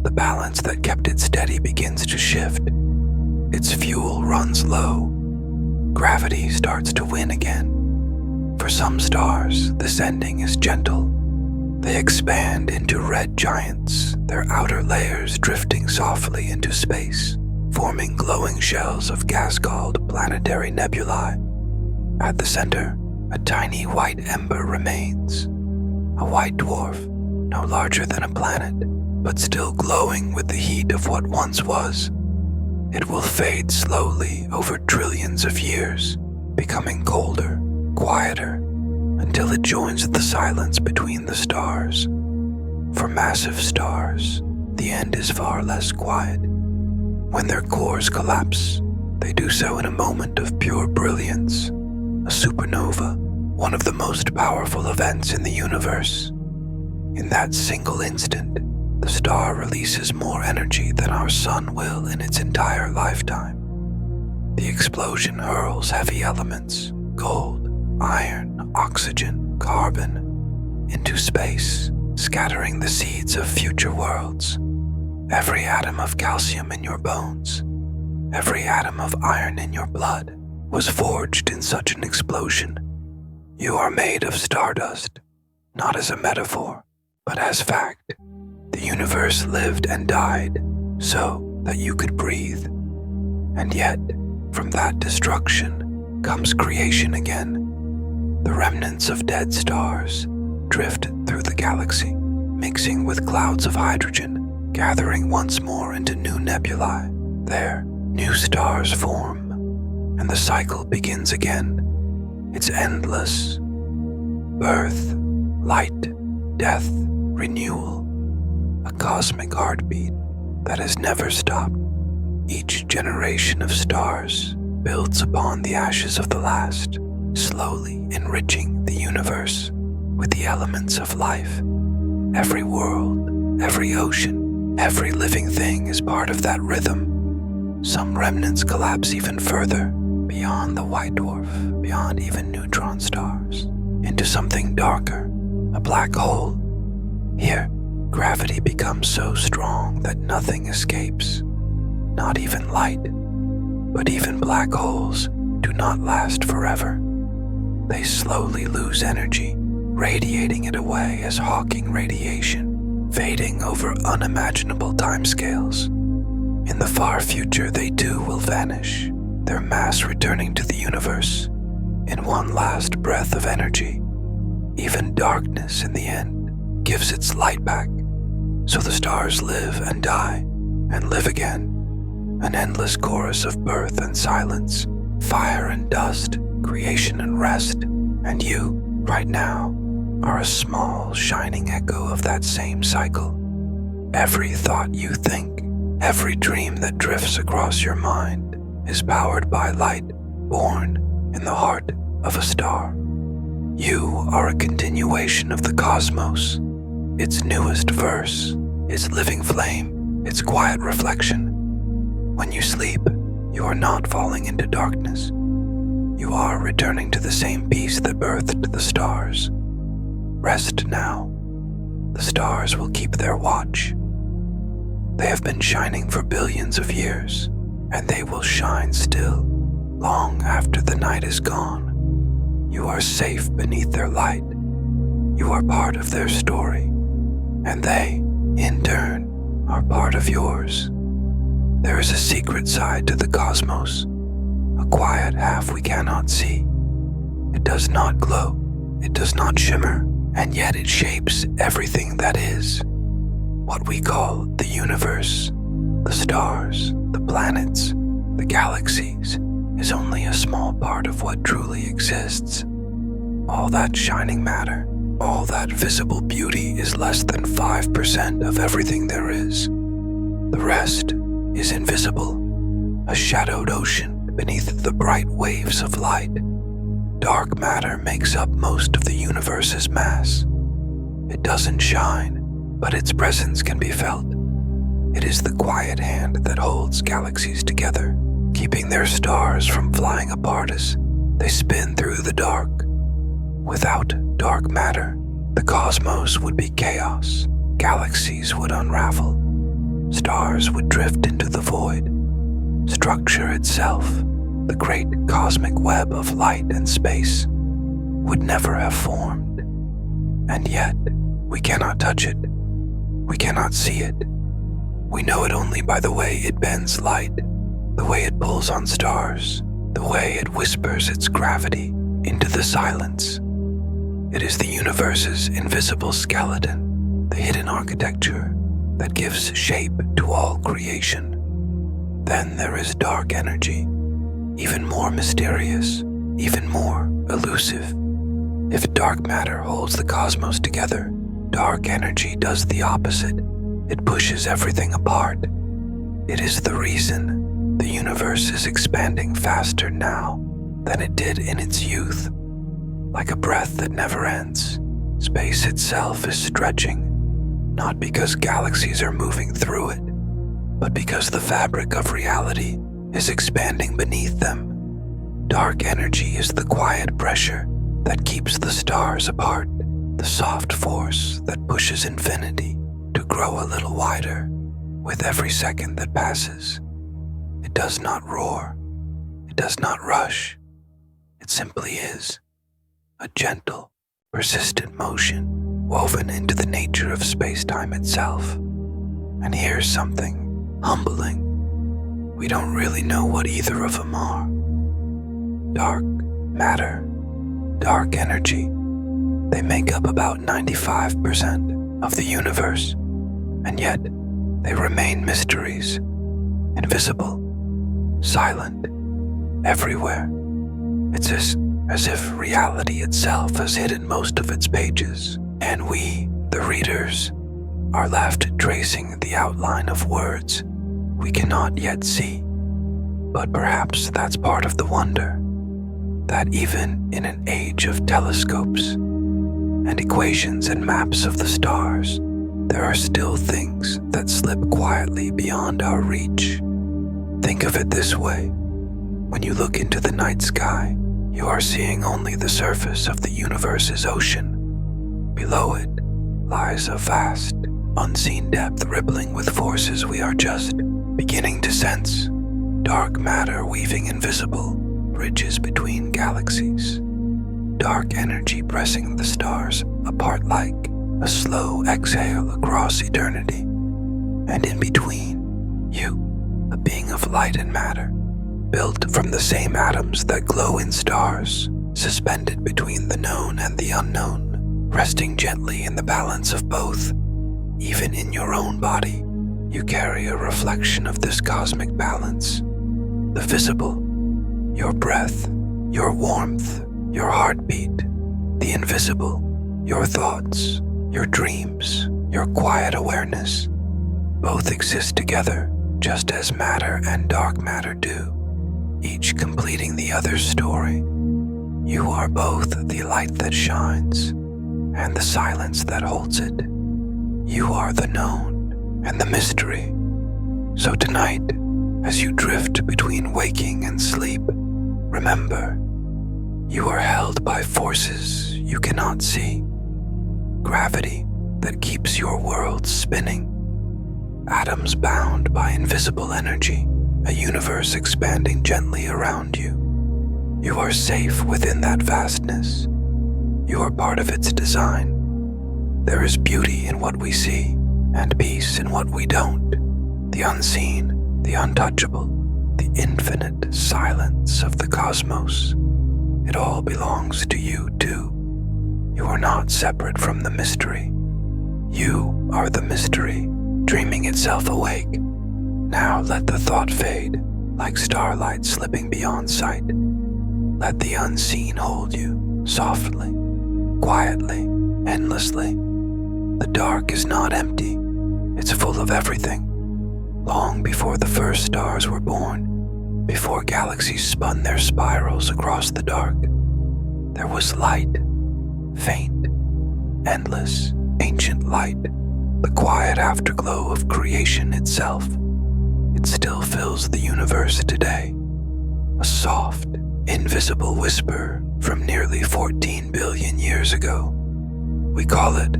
The balance that kept it steady begins to shift. Its fuel runs low. Gravity starts to win again. For some stars, this ending is gentle. They expand into red giants, their outer layers drifting softly into space, forming glowing shells of gas called planetary nebulae. At the center, a tiny white ember remains. A white dwarf, no larger than a planet, but still glowing with the heat of what once was. It will fade slowly over trillions of years, becoming colder, quieter, until it joins the silence between the stars. For massive stars, the end is far less quiet. When their cores collapse, they do so in a moment of pure brilliance, a supernova, one of the most powerful events in the universe. In that single instant, the star releases more energy than our sun will in its entire lifetime. The explosion hurls heavy elements, gold, iron, oxygen, carbon, into space, scattering the seeds of future worlds. Every atom of calcium in your bones, every atom of iron in your blood was forged in such an explosion. You are made of stardust, not as a metaphor, but as fact. The universe lived and died so that you could breathe. And yet, from that destruction comes creation again. The remnants of dead stars drift through the galaxy, mixing with clouds of hydrogen, gathering once more into new nebulae. There, new stars form. and the cycle begins again. It's endless. Birth, light, death, renewal. A cosmic heartbeat that has never stopped. Each generation of stars builds upon the ashes of the last, slowly enriching the universe with the elements of life. Every world, every ocean, every living thing is part of that rhythm. Some remnants collapse even further, beyond the white dwarf, beyond even neutron stars, into something darker, a black hole. Here, gravity becomes so strong that nothing escapes, not even light. But even black holes do not last forever. They slowly lose energy, radiating it away as Hawking radiation, fading over unimaginable timescales. In the far future, they too will vanish, their mass returning to the universe in one last breath of energy. Even darkness in the end gives its light back, so the stars live and die and live again. An endless chorus of birth and silence, fire and dust, creation and rest. And you, right now, are a small, shining echo of that same cycle. Every thought you think, every dream that drifts across your mind is powered by light born in the heart of a star. You are a continuation of the cosmos, its newest verse, its living flame, its quiet reflection. When you sleep, you are not falling into darkness. You are returning to the same peace that birthed the stars. Rest now. The stars will keep their watch. They have been shining for billions of years, and they will shine still, long after the night is gone. You are safe beneath their light. You are part of their story, and they, in turn, are part of yours. There is a secret side to the cosmos, a quiet half we cannot see. It does not glow, it does not shimmer, and yet it shapes everything that is. What we call the universe, the stars, the planets, the galaxies, is only a small part of what truly exists. All that shining matter, all that visible beauty is less than 5% of everything there is. The rest is invisible, a shadowed ocean beneath the bright waves of light. Dark matter makes up most of the universe's mass. It doesn't shine, but its presence can be felt. It is the quiet hand that holds galaxies together, keeping their stars from flying apart as they spin through the dark. Without dark matter, the cosmos would be chaos, galaxies would unravel, stars would drift into the void. Structure itself, the great cosmic web of light and space, would never have formed. And yet, we cannot touch it. We cannot see it. We know it only by the way it bends light, the way it pulls on stars, the way it whispers its gravity into the silence. It is the universe's invisible skeleton, the hidden architecture that gives shape to all creation. Then there is dark energy, even more mysterious, even more elusive. If dark matter holds the cosmos together, dark energy does the opposite. It pushes everything apart. It is the reason the universe is expanding faster now than it did in its youth. Like a breath that never ends, space itself is stretching, not because galaxies are moving through it, but because the fabric of reality is expanding beneath them. Dark energy is the quiet pressure that keeps the stars apart, the soft force that pushes infinity to grow a little wider with every second that passes. It does not roar, it does not rush, it simply is. A gentle, persistent motion woven into the nature of space-time itself. And here's something humbling. We don't really know what either of them are. Dark matter, dark energy, they make up about 95% of the universe, and yet they remain mysteries, invisible, silent, everywhere. It's as if reality itself has hidden most of its pages, and we, the readers, are left tracing the outline of words we cannot yet see. But perhaps that's part of the wonder, that even in an age of telescopes and equations and maps of the stars, there are still things that slip quietly beyond our reach. Think of it this way. When you look into the night sky, you are seeing only the surface of the universe's ocean. Below it lies a vast, unseen depth rippling with forces we are just beginning to sense. Dark matter weaving invisible bridges between galaxies. Dark energy pressing the stars apart like a slow exhale across eternity. And in between, you, a being of light and matter, built from the same atoms that glow in stars, suspended between the known and the unknown, resting gently in the balance of both. Even in your own body, you carry a reflection of this cosmic balance. The visible, your breath, your warmth, your heartbeat. The invisible, your thoughts, your dreams, your quiet awareness. Both exist together, just as matter and dark matter do, each completing the other's story. You are both the light that shines and the silence that holds it. You are the known and the mystery. So tonight, as you drift between waking and sleep, remember, you are held by forces you cannot see. Gravity that keeps your world spinning. Atoms bound by invisible energy, a universe expanding gently around you. You are safe within that vastness. You are part of its design. There is beauty in what we see, and peace in what we don't. The unseen, the untouchable, the infinite silence of the cosmos. It all belongs to you too. You are not separate from the mystery. You are the mystery, dreaming itself awake. Now let the thought fade, like starlight slipping beyond sight. Let the unseen hold you, softly, quietly, endlessly. The dark is not empty, it's full of everything. Long before the first stars were born, before galaxies spun their spirals across the dark, there was light, faint, endless, ancient light, the quiet afterglow of creation itself. It still fills the universe today, a soft, invisible whisper from nearly 14 billion years ago. We call it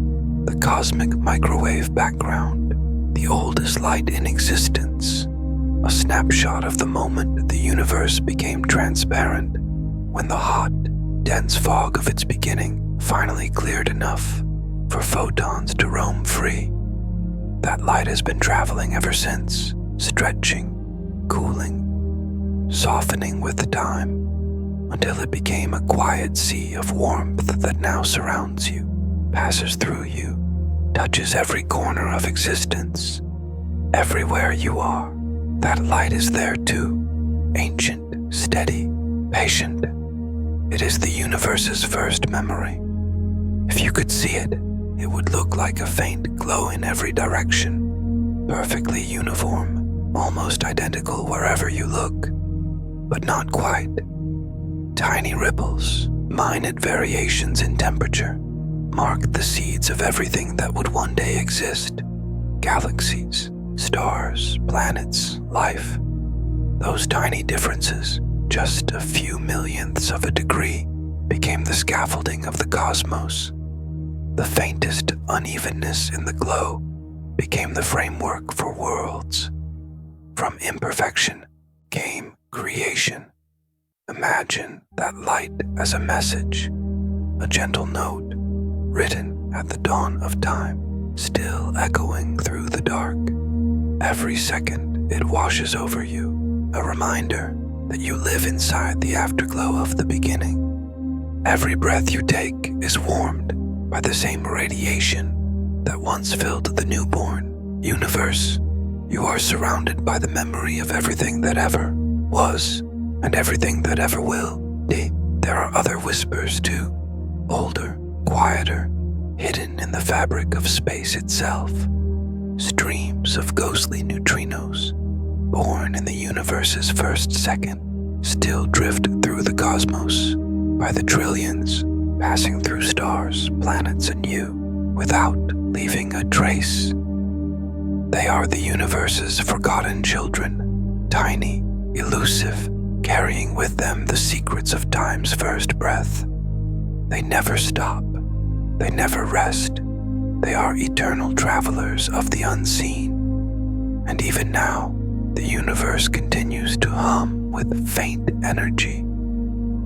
the cosmic microwave background, the oldest light in existence, a snapshot of the moment the universe became transparent, when the hot, dense fog of its beginning finally cleared enough for photons to roam free. That light has been traveling ever since, stretching, cooling, softening with time, until it became a quiet sea of warmth that now surrounds you, passes through you, touches every corner of existence. Everywhere you are, that light is there too, ancient, steady, patient. It is the universe's first memory. If you could see it, it would look like a faint glow in every direction, perfectly uniform, almost identical wherever you look, but not quite. Tiny ripples, minute variations in temperature, mark the seeds of everything that would one day exist. Galaxies, stars, planets, life. Those tiny differences, just a few millionths of a degree, became the scaffolding of the cosmos. The faintest unevenness in the glow became the framework for worlds. From imperfection came creation. Imagine that light as a message, a gentle note, written at the dawn of time, still echoing through the dark. Every second it washes over you, a reminder that you live inside the afterglow of the beginning. Every breath you take is warmed by the same radiation that once filled the newborn universe. You are surrounded by the memory of everything that ever was, and everything that ever will. There are other whispers too, older, quieter, hidden in the fabric of space itself. Streams of ghostly neutrinos, born in the universe's first second, still drift through the cosmos by the trillions, passing through stars, planets, and you, without leaving a trace. They are the universe's forgotten children, tiny, elusive, carrying with them the secrets of time's first breath. They never stop. They never rest. They are eternal travelers of the unseen. And even now, the universe continues to hum with faint energy,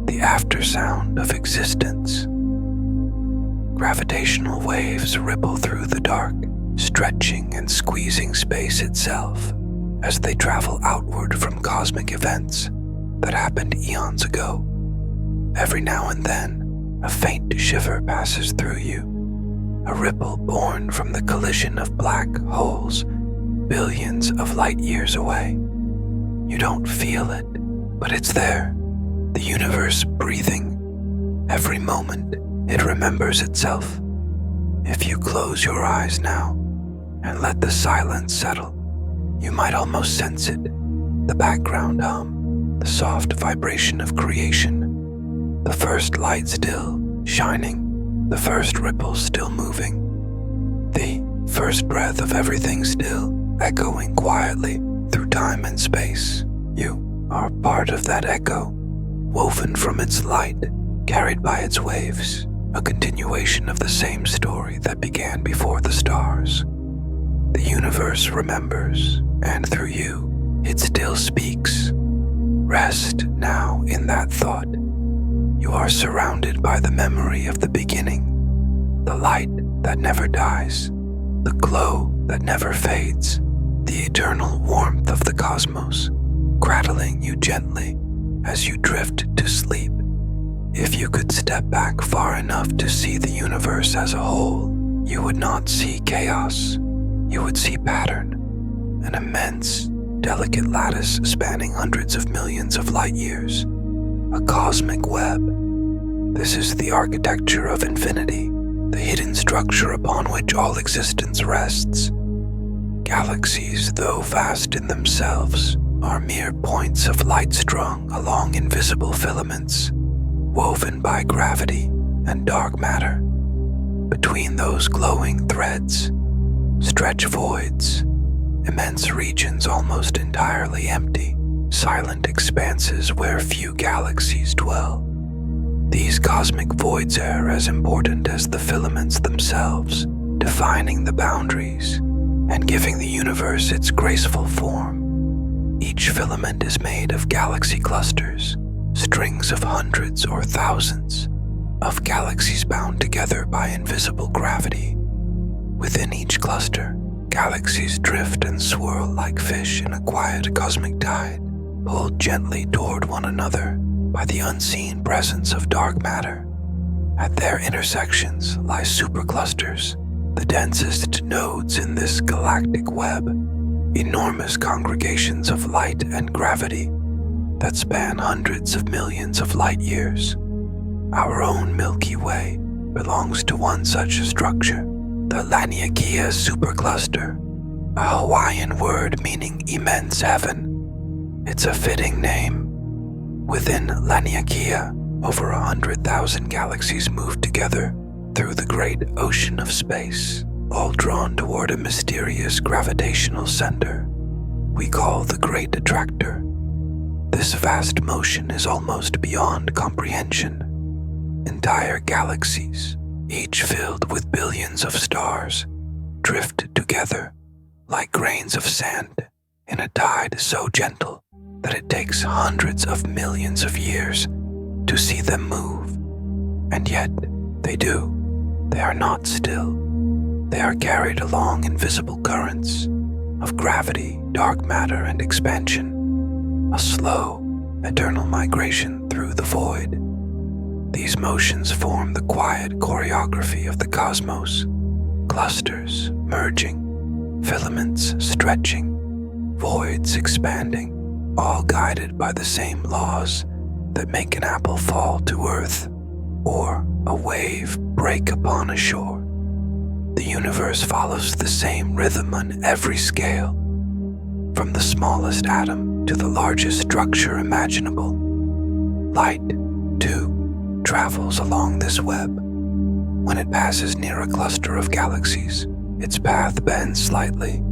the aftersound of existence. Gravitational waves ripple through the dark, stretching and squeezing space itself as they travel outward from cosmic events that happened eons ago. Every now and then, a faint shiver passes through you, a ripple born from the collision of black holes billions of light years away. You don't feel it, but it's there, the universe breathing. Every moment, it remembers itself. If you close your eyes now and let the silence settle, you might almost sense it, the background hum, the soft vibration of creation, the first light still shining, the first ripple still moving, the first breath of everything still echoing quietly through time and space. You are part of that echo, woven from its light, carried by its waves, a continuation of the same story that began before the stars. The universe remembers, and through you, it still speaks. Rest now in that thought. You are surrounded by the memory of the beginning, the light that never dies, the glow that never fades, the eternal warmth of the cosmos, cradling you gently as you drift to sleep. If you could step back far enough to see the universe as a whole, you would not see chaos. You would see pattern, an immense, delicate lattice spanning hundreds of millions of light years, a cosmic web. This is the architecture of infinity, the hidden structure upon which all existence rests. Galaxies, though vast in themselves, are mere points of light strung along invisible filaments, woven by gravity and dark matter. Between those glowing threads, stretch voids, immense regions almost entirely empty, silent expanses where few galaxies dwell. These cosmic voids are as important as the filaments themselves, defining the boundaries and giving the universe its graceful form. Each filament is made of galaxy clusters, strings of hundreds or thousands of galaxies bound together by invisible gravity. Within each cluster, galaxies drift and swirl like fish in a quiet cosmic tide, pulled gently toward one another by the unseen presence of dark matter. At their intersections lie superclusters, the densest nodes in this galactic web, enormous congregations of light and gravity that span hundreds of millions of light years. Our own Milky Way belongs to one such structure, the Laniakea supercluster, a Hawaiian word meaning immense heaven. It's a fitting name. Within Laniakea, over 100,000 galaxies move together through the great ocean of space, all drawn toward a mysterious gravitational center we call the Great Attractor. This vast motion is almost beyond comprehension. Entire galaxies, each filled with billions of stars, drift together like grains of sand in a tide so gentle that it takes hundreds of millions of years to see them move. And yet, they do. They are not still. They are carried along invisible currents of gravity, dark matter, and expansion, a slow, eternal migration through the void. These motions form the quiet choreography of the cosmos, clusters merging, filaments stretching, voids expanding, all guided by the same laws that make an apple fall to earth or a wave break upon a shore. The universe follows the same rhythm on every scale, from the smallest atom to the largest structure imaginable. Light, too, travels along this web. When it passes near a cluster of galaxies, its path bends slightly,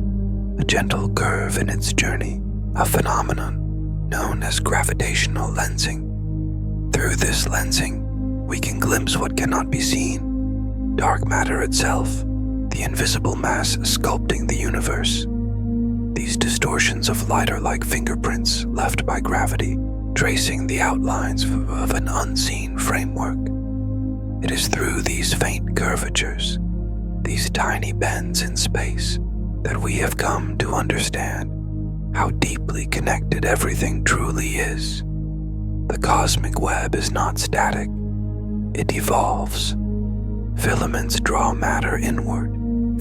a gentle curve in its journey, a phenomenon known as gravitational lensing. Through this lensing, we can glimpse what cannot be seen, dark matter itself, the invisible mass sculpting the universe. These distortions of light are like fingerprints left by gravity, tracing the outlines of an unseen framework. It is through these faint curvatures, these tiny bends in space, that we have come to understand how deeply connected everything truly is. The cosmic web is not static, it evolves. Filaments draw matter inward,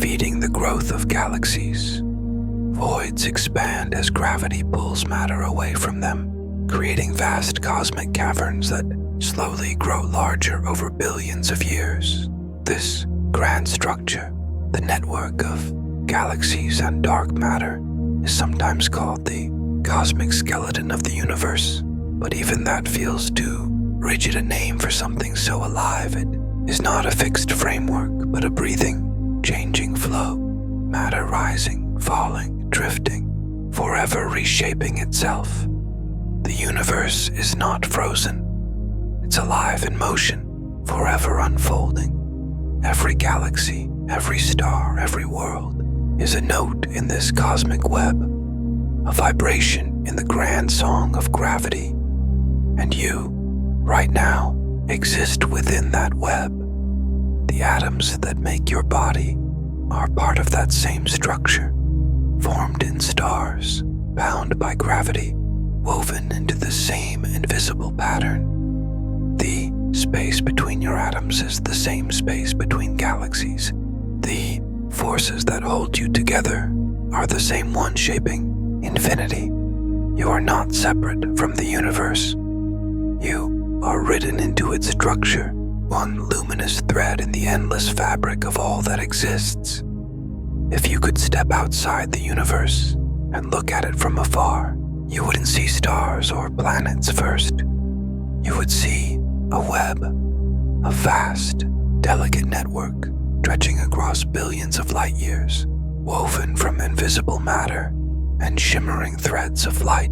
feeding the growth of galaxies. Voids expand as gravity pulls matter away from them, creating vast cosmic caverns that slowly grow larger over billions of years. This grand structure, the network of galaxies and dark matter, is sometimes called the cosmic skeleton of the universe, but even that feels too rigid a name for something so alive. It is not a fixed framework, but a breathing, changing flow, matter rising, falling, drifting, forever reshaping itself. The universe is not frozen. It's alive in motion, forever unfolding. Every galaxy, every star, every world is a note in this cosmic web, a vibration in the grand song of gravity. And you, right now, exist within that web. The atoms that make your body are part of that same structure, formed in stars, bound by gravity, woven into the same invisible pattern. The space between your atoms is the same space between galaxies. The forces that hold you together are the same one shaping infinity. You are not separate from the universe. You are written into its structure, one luminous thread in the endless fabric of all that exists. If you could step outside the universe and look at it from afar, you wouldn't see stars or planets first. You would see a web, a vast, delicate network stretching across billions of light years, woven from invisible matter and shimmering threads of light.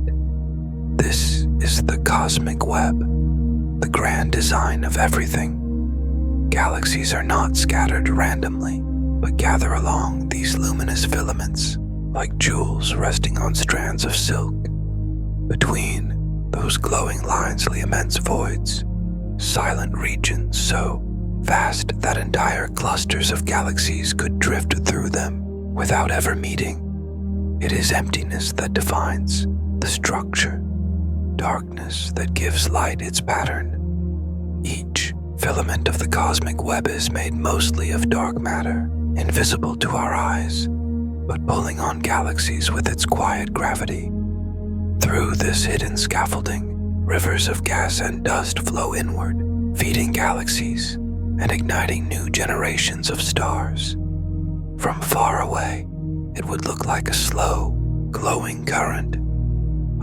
This is the cosmic web, the grand design of everything. Galaxies are not scattered randomly, but gather along these luminous filaments, like jewels resting on strands of silk. Between those glowing lines lay immense voids, silent regions so vast that entire clusters of galaxies could drift through them without ever meeting. It is emptiness that defines the structure, darkness that gives light its pattern. Each filament of the cosmic web is made mostly of dark matter, invisible to our eyes, but pulling on galaxies with its quiet gravity. Through this hidden scaffolding, rivers of gas and dust flow inward, feeding galaxies and igniting new generations of stars. From far away, it would look like a slow, glowing current,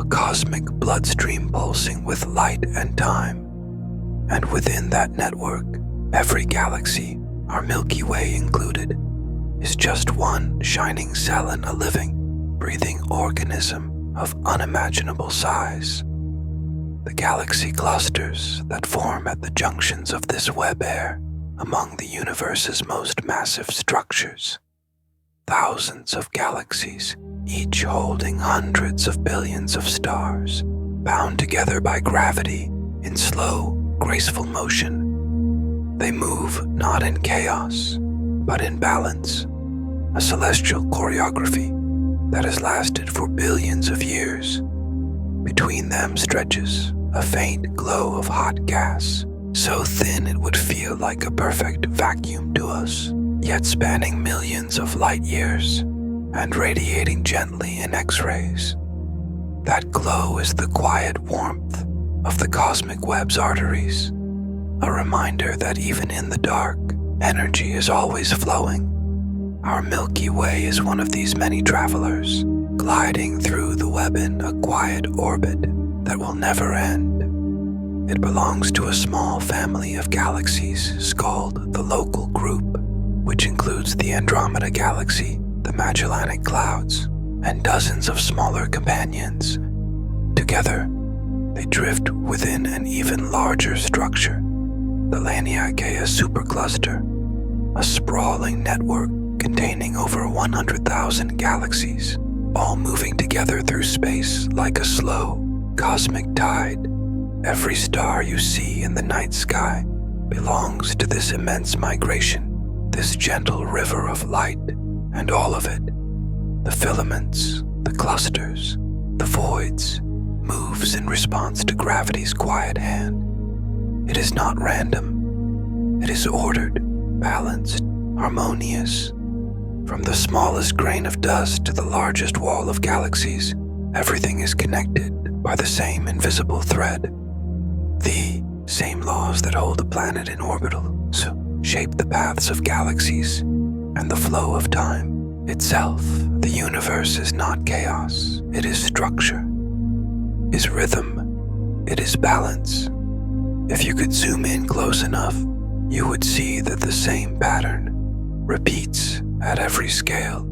a cosmic bloodstream pulsing with light and time. And within that network, every galaxy, our Milky Way included, is just one shining cell in a living, breathing organism of unimaginable size. The galaxy clusters that form at the junctions of this web are among the universe's most massive structures. Thousands of galaxies, each holding hundreds of billions of stars, bound together by gravity in slow, graceful motion. They move not in chaos, but in balance, a celestial choreography that has lasted for billions of years. Between them stretches a faint glow of hot gas, so thin it would feel like a perfect vacuum to us, yet spanning millions of light years and radiating gently in X-rays. That glow is the quiet warmth of the cosmic web's arteries, a reminder that even in the dark, energy is always flowing. Our Milky Way is one of these many travelers, gliding through the web in a quiet orbit that will never end. It belongs to a small family of galaxies called the Local Group, which includes the Andromeda Galaxy, the Magellanic Clouds, and dozens of smaller companions. Together, they drift within an even larger structure, the Laniakea Supercluster, a sprawling network containing over 100,000 galaxies, all moving together through space like a slow, cosmic tide. Every star you see in the night sky belongs to this immense migration, this gentle river of light, and all of it, the filaments, the clusters, the voids, moves in response to gravity's quiet hand. It is not random. It is ordered, balanced, harmonious. From the smallest grain of dust to the largest wall of galaxies, everything is connected by the same invisible thread. The same laws that hold a planet in orbital shape the paths of galaxies and the flow of time itself. The universe is not chaos. It is structure, is rhythm, it is balance. If you could zoom in close enough, you would see that the same pattern repeats at every scale.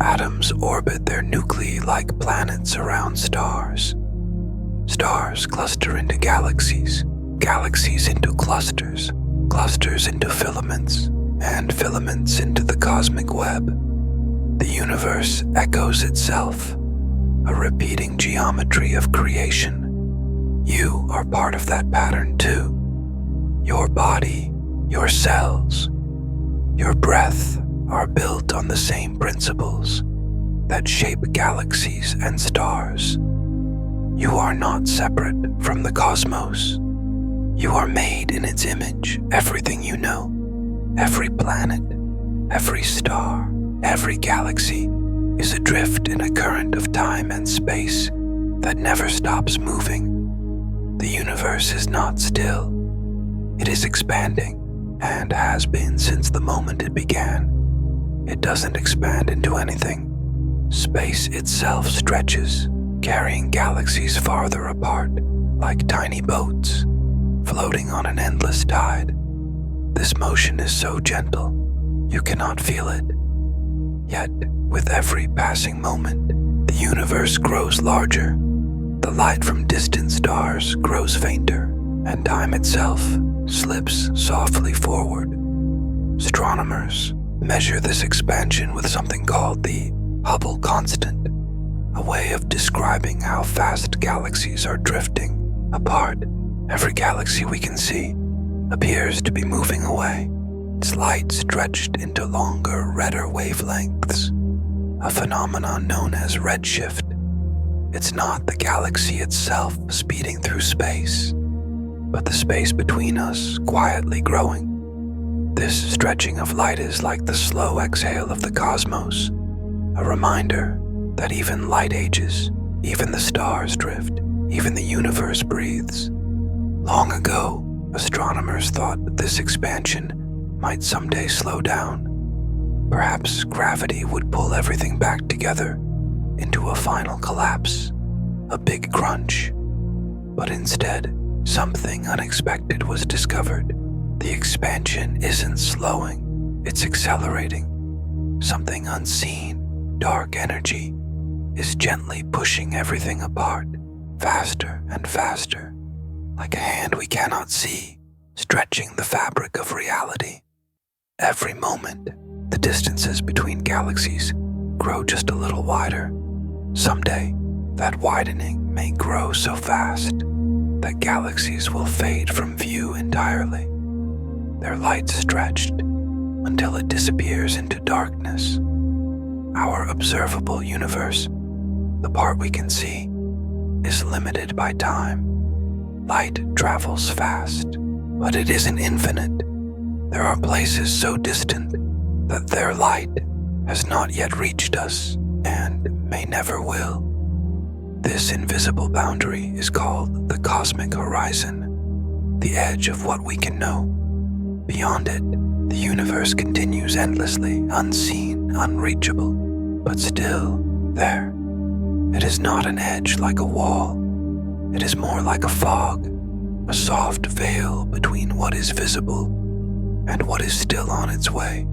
Atoms orbit their nuclei like planets around stars. Stars cluster into galaxies, galaxies into clusters, clusters into filaments, and filaments into the cosmic web. The universe echoes itself, a repeating geometry of creation. You are part of that pattern too. Your body, your cells, your breath are built on the same principles that shape galaxies and stars. You are not separate from the cosmos. You are made in its image. Everything you know, every planet, every star, every galaxy is adrift in a current of time and space that never stops moving. The universe is not still. It is expanding, and has been since the moment it began. It doesn't expand into anything. Space itself stretches, carrying galaxies farther apart, like tiny boats, floating on an endless tide. This motion is so gentle, you cannot feel it. Yet, with every passing moment, the universe grows larger. The light from distant stars grows fainter, and time itself slips softly forward. Astronomers measure this expansion with something called the Hubble constant, a way of describing how fast galaxies are drifting apart. Every galaxy we can see appears to be moving away, its light stretched into longer, redder wavelengths, a phenomenon known as redshift. It's not the galaxy itself speeding through space, but the space between us quietly growing. This stretching of light is like the slow exhale of the cosmos, a reminder that even light ages, even the stars drift, even the universe breathes. Long ago, astronomers thought that this expansion might someday slow down. Perhaps gravity would pull everything back together into a final collapse, a big crunch. But instead, something unexpected was discovered. The expansion isn't slowing, it's accelerating. Something unseen, dark energy, is gently pushing everything apart, faster and faster, like a hand we cannot see, stretching the fabric of reality. Every moment, the distances between galaxies grow just a little wider. Someday, that widening may grow so fast that galaxies will fade from view entirely, their light stretched until it disappears into darkness. Our observable universe, the part we can see, is limited by time. Light travels fast, but it isn't infinite. There are places so distant that their light has not yet reached us and may never will. This invisible boundary is called the cosmic horizon, the edge of what we can know. Beyond it, the universe continues endlessly, unseen, unreachable, but still there. It is not an edge like a wall. It is more like a fog, a soft veil between what is visible and what is still on its way.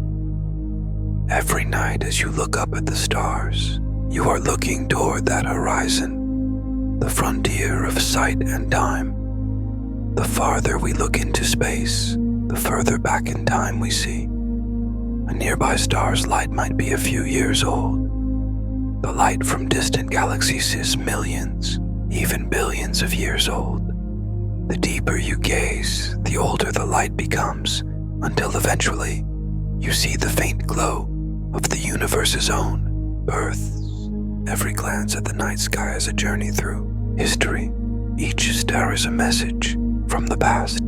Every night as you look up at the stars, you are looking toward that horizon, the frontier of sight and time. The farther we look into space, the further back in time we see. A nearby star's light might be a few years old. The light from distant galaxies is millions, even billions of years old. The deeper you gaze, the older the light becomes, until eventually you see the faint glow of the universe's own birth. Every glance at the night sky is a journey through history. Each star is a message from the past,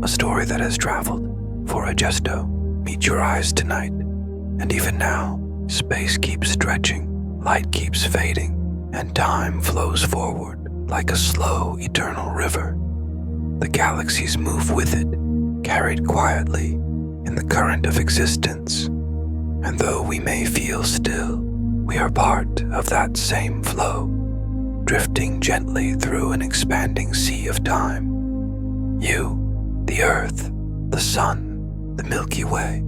a story that has traveled for a gesto. Meet your eyes tonight, and even now, space keeps stretching, light keeps fading, and time flows forward like a slow, eternal river. The galaxies move with it, carried quietly in the current of existence. And though we may feel still, we are part of that same flow, drifting gently through an expanding sea of time. You, the Earth, the Sun, the Milky Way,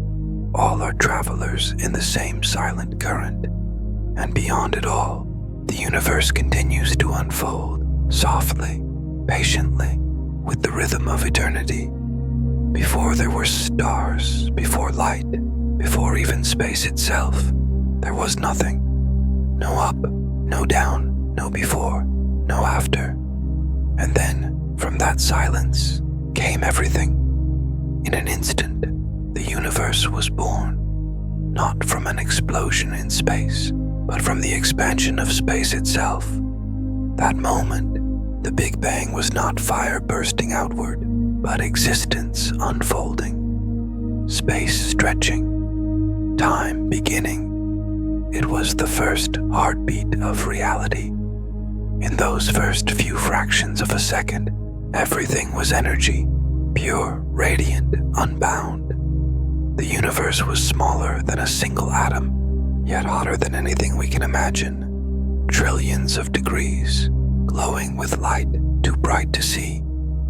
all are travelers in the same silent current. And beyond it all, the universe continues to unfold, softly, patiently, with the rhythm of eternity. Before there were stars, before light, before even space itself, there was nothing. No up, no down, no before, no after. And then, from that silence, came everything. In an instant, the universe was born, not from an explosion in space, but from the expansion of space itself. That moment, the Big Bang was not fire bursting outward, but existence unfolding, space stretching, time beginning. It was the first heartbeat of reality. In those first few fractions of a second, everything was energy, pure, radiant, unbound. The universe was smaller than a single atom, yet hotter than anything we can imagine. Trillions of degrees, glowing with light too bright to see.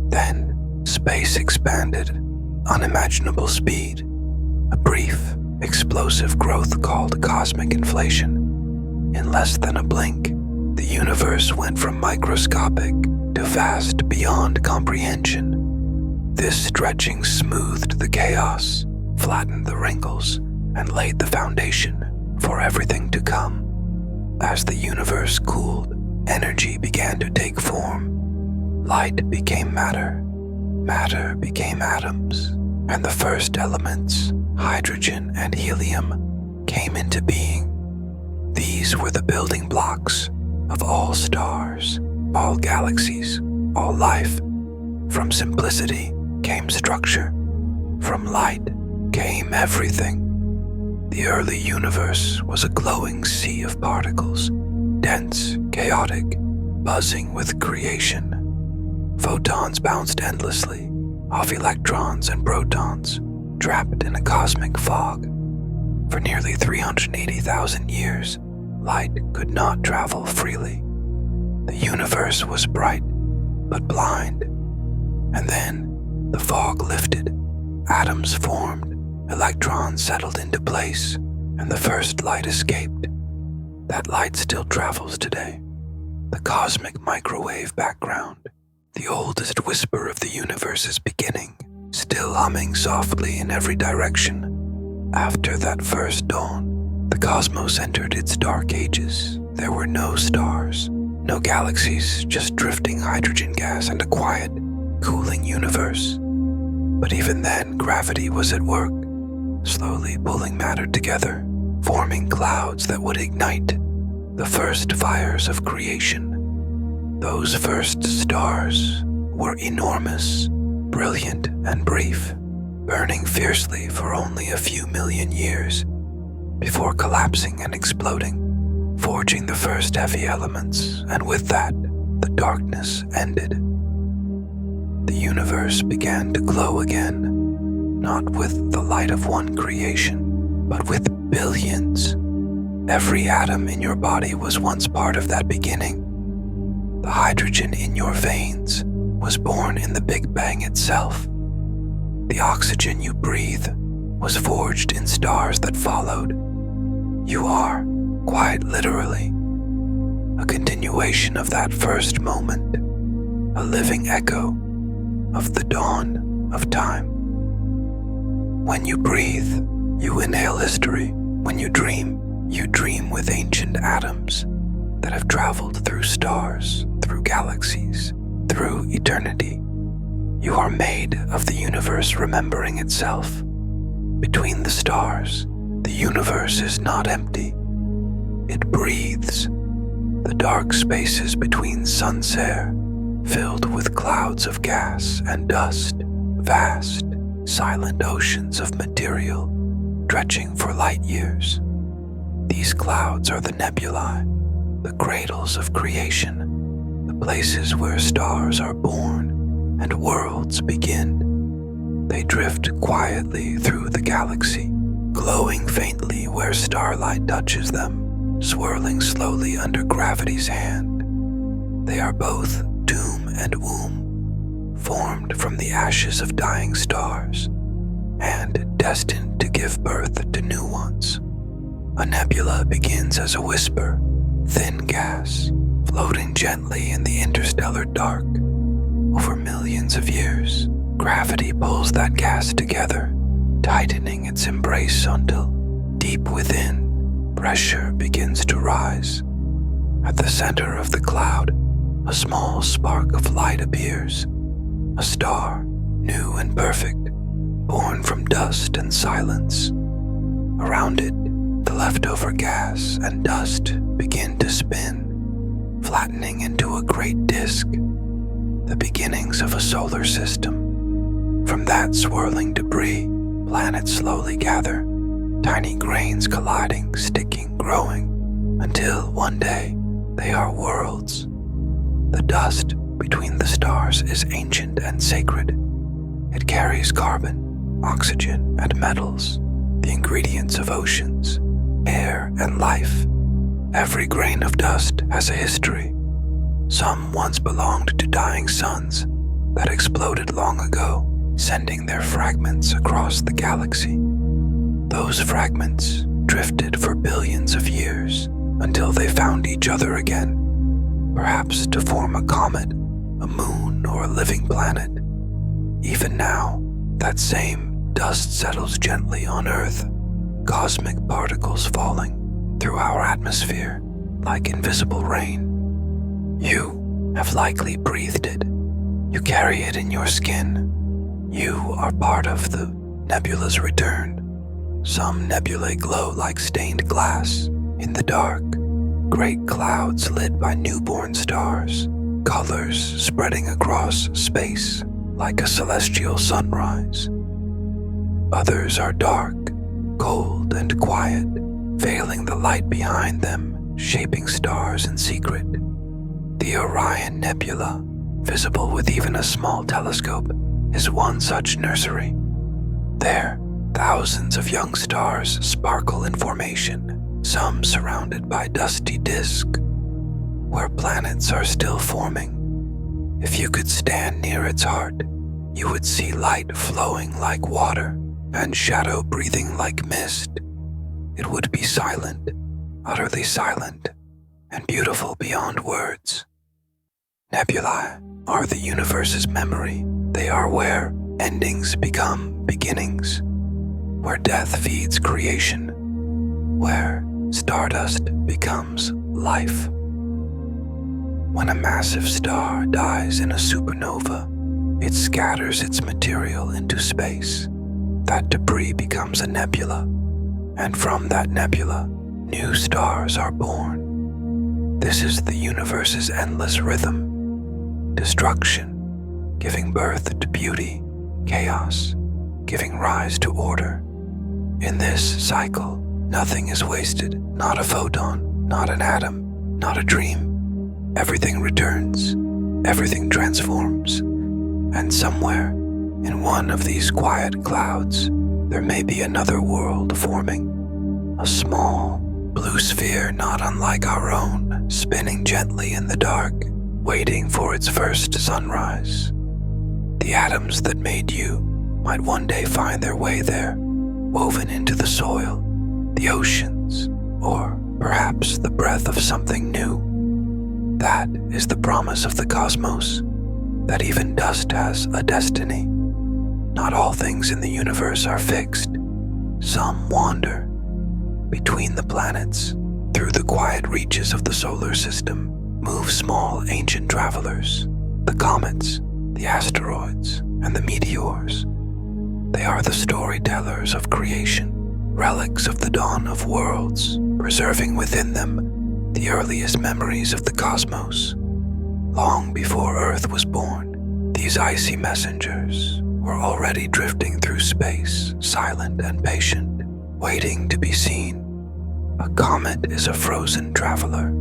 Then, space expanded, unimaginable speed. A brief, explosive growth called cosmic inflation. In less than a blink, the universe went from microscopic to vast beyond comprehension. This stretching smoothed the chaos, flattened the wrinkles, and laid the foundation for everything to come. As the universe cooled, energy began to take form. Light became matter, matter became atoms, and the first elements, hydrogen and helium, came into being. These were the building blocks of all stars, all galaxies, all life. From simplicity came structure. From light came everything. The early universe was a glowing sea of particles, dense, chaotic, buzzing with creation. Photons bounced endlessly off electrons and protons, trapped in a cosmic fog. For nearly 380,000 years, light could not travel freely. The universe was bright, but blind. And then, the fog lifted, atoms formed, electrons settled into place, and the first light escaped. That light still travels today. The cosmic microwave background, the oldest whisper of the universe's beginning, still humming softly in every direction. After that first dawn, the cosmos entered its dark ages. There were no stars, no galaxies, just drifting hydrogen gas and a quiet, cooling universe. But even then, gravity was at work, slowly pulling matter together, forming clouds that would ignite the first fires of creation. Those first stars were enormous, brilliant and brief, burning fiercely for only a few million years before collapsing and exploding. forging the first heavy elements, and with that, the darkness ended. The universe began to glow again, not with the light of one creation, but with billions. Every atom in your body was once part of that beginning. The hydrogen in your veins was born in the Big Bang itself. The oxygen you breathe was forged in stars that followed. You are, quite literally, a continuation of that first moment, a living echo of the dawn of time. When you breathe, you inhale history. When you dream with ancient atoms that have traveled through stars, through galaxies, through eternity. You are made of the universe remembering itself. Between the stars, the universe is not empty. It breathes. The dark spaces between suns are filled with clouds of gas and dust, vast, silent oceans of material, stretching for light years. These clouds are the nebulae, the cradles of creation, the places where stars are born and worlds begin. They drift quietly through the galaxy, glowing faintly where starlight touches them, swirling slowly under gravity's hand. They are both tomb and womb, formed from the ashes of dying stars, and destined to give birth to new ones. A nebula begins as a whisper, thin gas, floating gently in the interstellar dark. Over millions of years, gravity pulls that gas together, tightening its embrace until, deep within, pressure begins to rise. At the center of the cloud, a small spark of light appears, a star, new and perfect, born from dust and silence. Around it, the leftover gas and dust begin to spin, flattening into a great disk, the beginnings of a solar system. From that swirling debris, planets slowly gather, tiny grains colliding, sticking, growing, until one day they are worlds. The dust between the stars is ancient and sacred. It carries carbon, oxygen, and metals, the ingredients of oceans, air, and life. Every grain of dust has a history. Some once belonged to dying suns that exploded long ago, sending their fragments across the galaxy. Those fragments drifted for billions of years until they found each other again, perhaps to form a comet, a moon, or a living planet. Even now, that same dust settles gently on Earth, cosmic particles falling through our atmosphere like invisible rain. You have likely breathed it. You carry it in your skin. You are part of the nebula's return. Some nebulae glow like stained glass in the dark, great clouds lit by newborn stars, colors spreading across space like a celestial sunrise. Others are dark, cold, and quiet, veiling the light behind them, shaping stars in secret. The Orion Nebula, visible with even a small telescope, is one such nursery. There, thousands of young stars sparkle in formation, some surrounded by dusty disk, where planets are still forming. If you could stand near its heart, you would see light flowing like water and shadow breathing like mist. It would be silent, utterly silent, and beautiful beyond words. Nebulae are the universe's memory. They are where endings become beginnings, where death feeds creation, where stardust becomes life. When a massive star dies in a supernova, it scatters its material into space. That debris becomes a nebula, and from that nebula, new stars are born. This is the universe's endless rhythm. Destruction, giving birth to beauty, chaos, giving rise to order. In this cycle, nothing is wasted, not a photon, not an atom, not a dream. Everything returns, everything transforms, and somewhere in one of these quiet clouds, there may be another world forming, a small blue sphere not unlike our own, spinning gently in the dark, waiting for its first sunrise. The atoms that made you might one day find their way there, woven into the soil, the oceans, or perhaps the breath of something new. That is the promise of the cosmos, that even dust has a destiny. Not all things in the universe are fixed. Some wander between the planets. Through the quiet reaches of the solar system move small ancient travelers, the comets, the asteroids, and the meteors. They are the storytellers of creation, relics of the dawn of worlds, preserving within them the earliest memories of the cosmos. Long before Earth was born, these icy messengers were already drifting through space, silent and patient, waiting to be seen. A comet is a frozen traveler,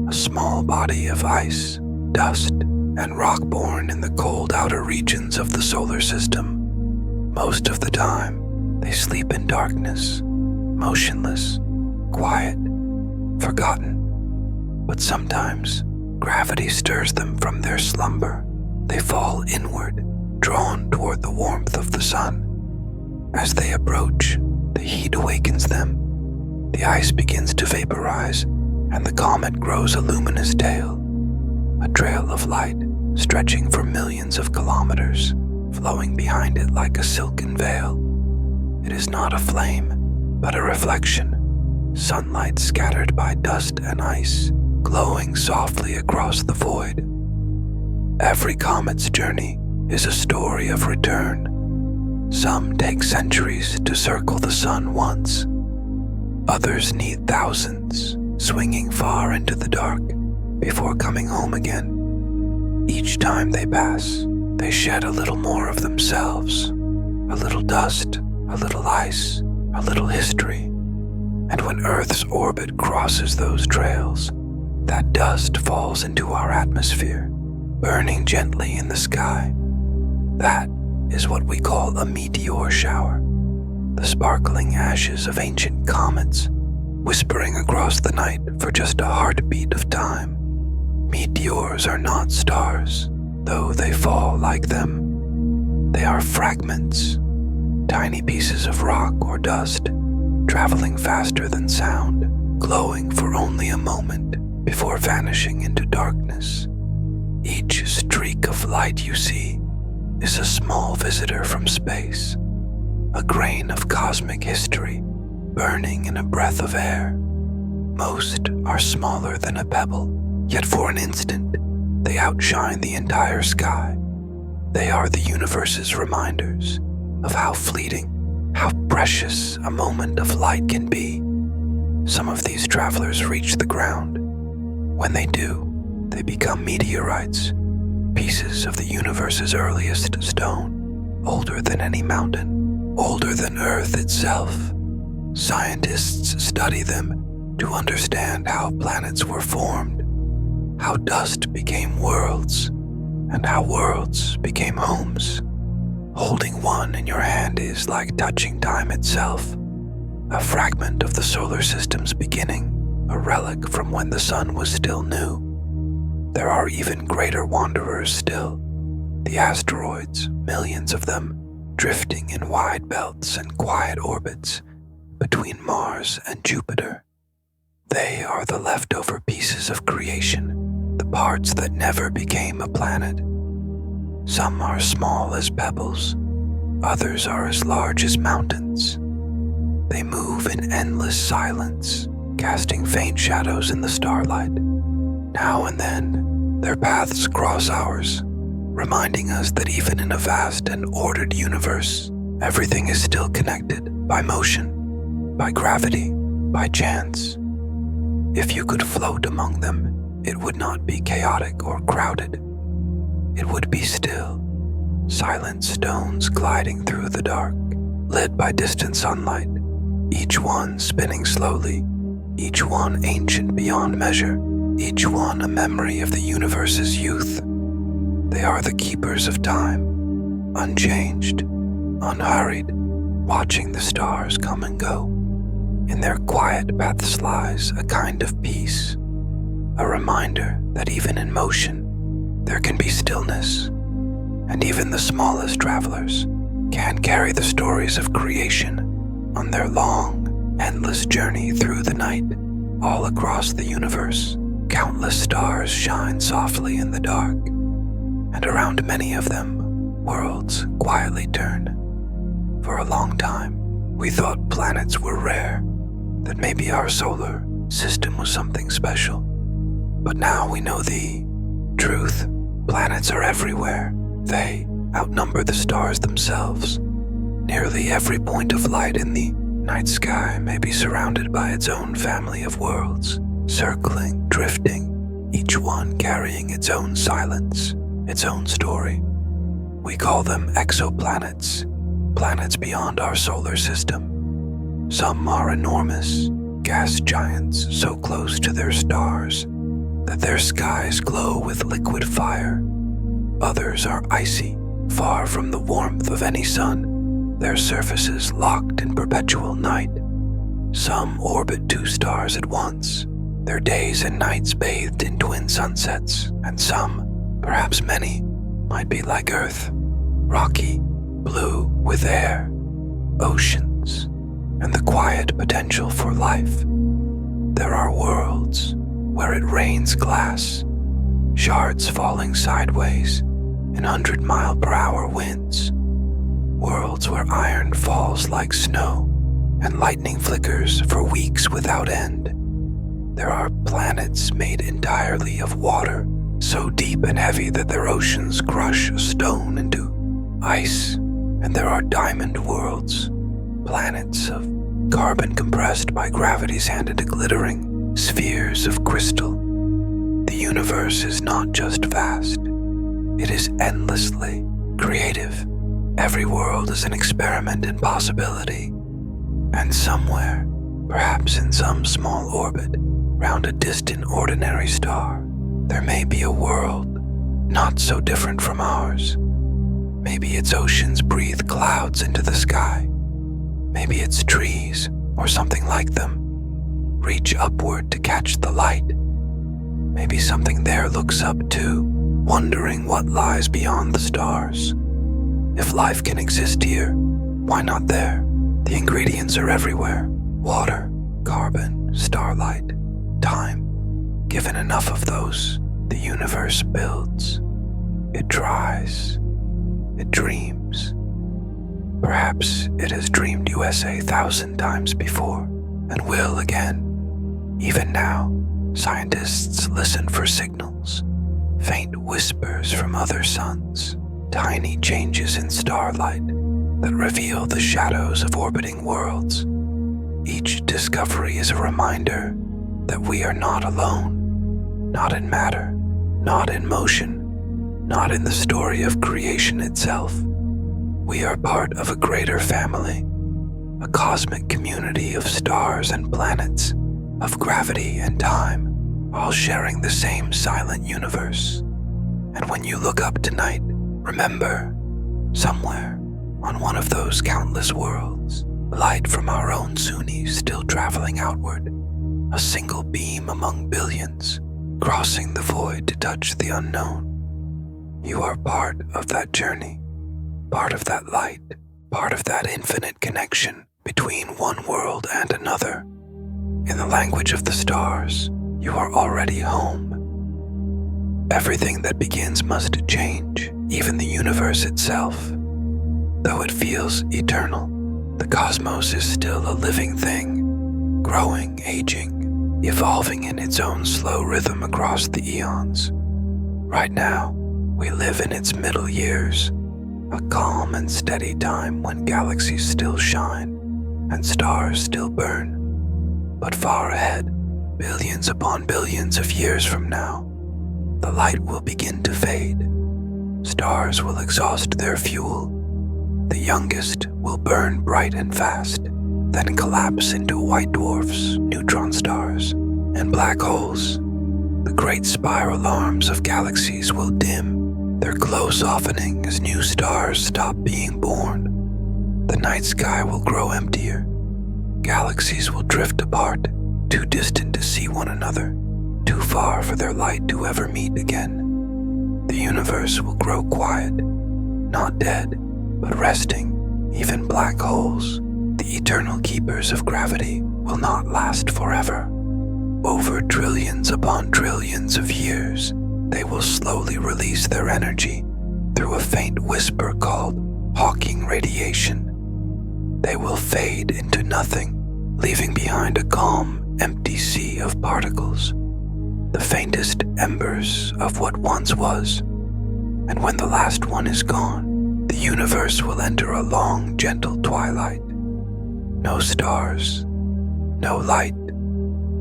a small body of ice, dust, and rock born in the cold outer regions of the solar system. Most of the time, they sleep in darkness, motionless, quiet, forgotten. But sometimes, gravity stirs them from their slumber. They fall inward, drawn toward the warmth of the sun. As they approach, the heat awakens them. The ice begins to vaporize, and the comet grows a luminous tail, a trail of light stretching for millions of kilometers, flowing behind it like a silken veil. It is not a flame, but a reflection, sunlight scattered by dust and ice, glowing softly across the void. Every comet's journey is a story of return. Some take centuries to circle the sun once. Others need thousands, swinging far into the dark before coming home again. Each time they pass, they shed a little more of themselves, a little dust, a little ice, a little history. And when Earth's orbit crosses those trails, that dust falls into our atmosphere, burning gently in the sky. That is what we call a meteor shower, the sparkling ashes of ancient comets, whispering across the night for just a heartbeat of time. Meteors are not stars, though they fall like them. They are fragments, tiny pieces of rock or dust, traveling faster than sound, glowing for only a moment before vanishing into darkness. Each streak of light you see is a small visitor from space, a grain of cosmic history burning in a breath of air. Most are smaller than a pebble, yet for an instant they outshine the entire sky. They are the universe's reminders of how fleeting, how precious a moment of light can be. Some of these travelers reach the ground. When they do, they become meteorites, pieces of the universe's earliest stone, older than any mountain, older than Earth itself. Scientists study them to understand how planets were formed, how dust became worlds, and how worlds became homes. Holding one in your hand is like touching time itself, a fragment of the solar system's beginning, a relic from when the sun was still new. There are even greater wanderers still, the asteroids, millions of them, drifting in wide belts and quiet orbits between Mars and Jupiter. They are the leftover pieces of creation, the parts that never became a planet. Some are small as pebbles, others are as large as mountains. They move in endless silence, casting faint shadows in the starlight. Now and then, their paths cross ours, reminding us that even in a vast and ordered universe, everything is still connected by motion, by gravity, by chance. If you could float among them, it would not be chaotic or crowded. It would be still, silent stones gliding through the dark, lit by distant sunlight, each one spinning slowly, each one ancient beyond measure, each one a memory of the universe's youth. They are the keepers of time, unchanged, unhurried, watching the stars come and go. In their quiet paths lies a kind of peace, a reminder that even in motion there can be stillness, and even the smallest travelers can carry the stories of creation on their long, endless journey through the night. All across the universe, countless stars shine softly in the dark, and around many of them, worlds quietly turn. For a long time, we thought planets were rare, that maybe our solar system was something special. But now we know the truth. Planets are everywhere. They outnumber the stars themselves. Nearly every point of light in the night sky may be surrounded by its own family of worlds, circling, drifting, each one carrying its own silence, its own story. We call them exoplanets, planets beyond our solar system. Some are enormous, gas giants so close to their stars that their skies glow with liquid fire. Others are icy, far from the warmth of any sun, their surfaces locked in perpetual night. Some orbit 2 stars at once, their days and nights bathed in twin sunsets, and some, perhaps many, might be like Earth, rocky, blue with air, oceans, and the quiet potential for life. There are worlds where it rains glass, shards falling sideways in 100-mile-per-hour winds. Worlds where iron falls like snow and lightning flickers for weeks without end. There are planets made entirely of water, so deep and heavy that their oceans crush a stone into ice. And there are diamond worlds, planets of carbon compressed by gravity's hand into glittering spheres of crystal. The universe is not just vast, it is endlessly creative. Every world is an experiment in possibility, and somewhere, perhaps in some small orbit, round a distant ordinary star, there may be a world not so different from ours. Maybe its oceans breathe clouds into the sky. Maybe its trees, or something like them, reach upward to catch the light. Maybe something there looks up too, wondering what lies beyond the stars. If life can exist here, why not there? The ingredients are everywhere. Water, carbon, starlight, time. Given enough of those, the universe builds. It tries. It dreams. Perhaps it has dreamed USA 1,000 times before, and will again. Even now, scientists listen for signals, faint whispers from other suns, tiny changes in starlight that reveal the shadows of orbiting worlds. Each discovery is a reminder that we are not alone, not in matter, not in motion, not in the story of creation itself. We are part of a greater family, a cosmic community of stars and planets, of gravity and time, all sharing the same silent universe. And when you look up tonight, remember, somewhere on one of those countless worlds, light from our own Zuni still traveling outward, a single beam among billions, crossing the void to touch the unknown. You are part of that journey, part of that light, part of that infinite connection between one world and another. In the language of the stars, you are already home. Everything that begins must change, even the universe itself. Though it feels eternal, the cosmos is still a living thing, growing, aging, evolving in its own slow rhythm across the eons. Right now, we live in its middle years, a calm and steady time when galaxies still shine and stars still burn. But far ahead, billions upon billions of years from now, the light will begin to fade. Stars will exhaust their fuel. The youngest will burn bright and fast, then collapse into white dwarfs, neutron stars, and black holes. The great spiral arms of galaxies will dim, their glow softening as new stars stop being born. The night sky will grow emptier. Galaxies will drift apart, too distant to see one another, too far for their light to ever meet again. The universe will grow quiet, not dead, but resting. Even black holes, the eternal keepers of gravity, will not last forever. Over trillions upon trillions of years, they will slowly release their energy through a faint whisper called Hawking radiation. They will fade into nothing, leaving behind a calm, empty sea of particles, the faintest embers of what once was. And when the last one is gone, the universe will enter a long, gentle twilight. No stars, no light,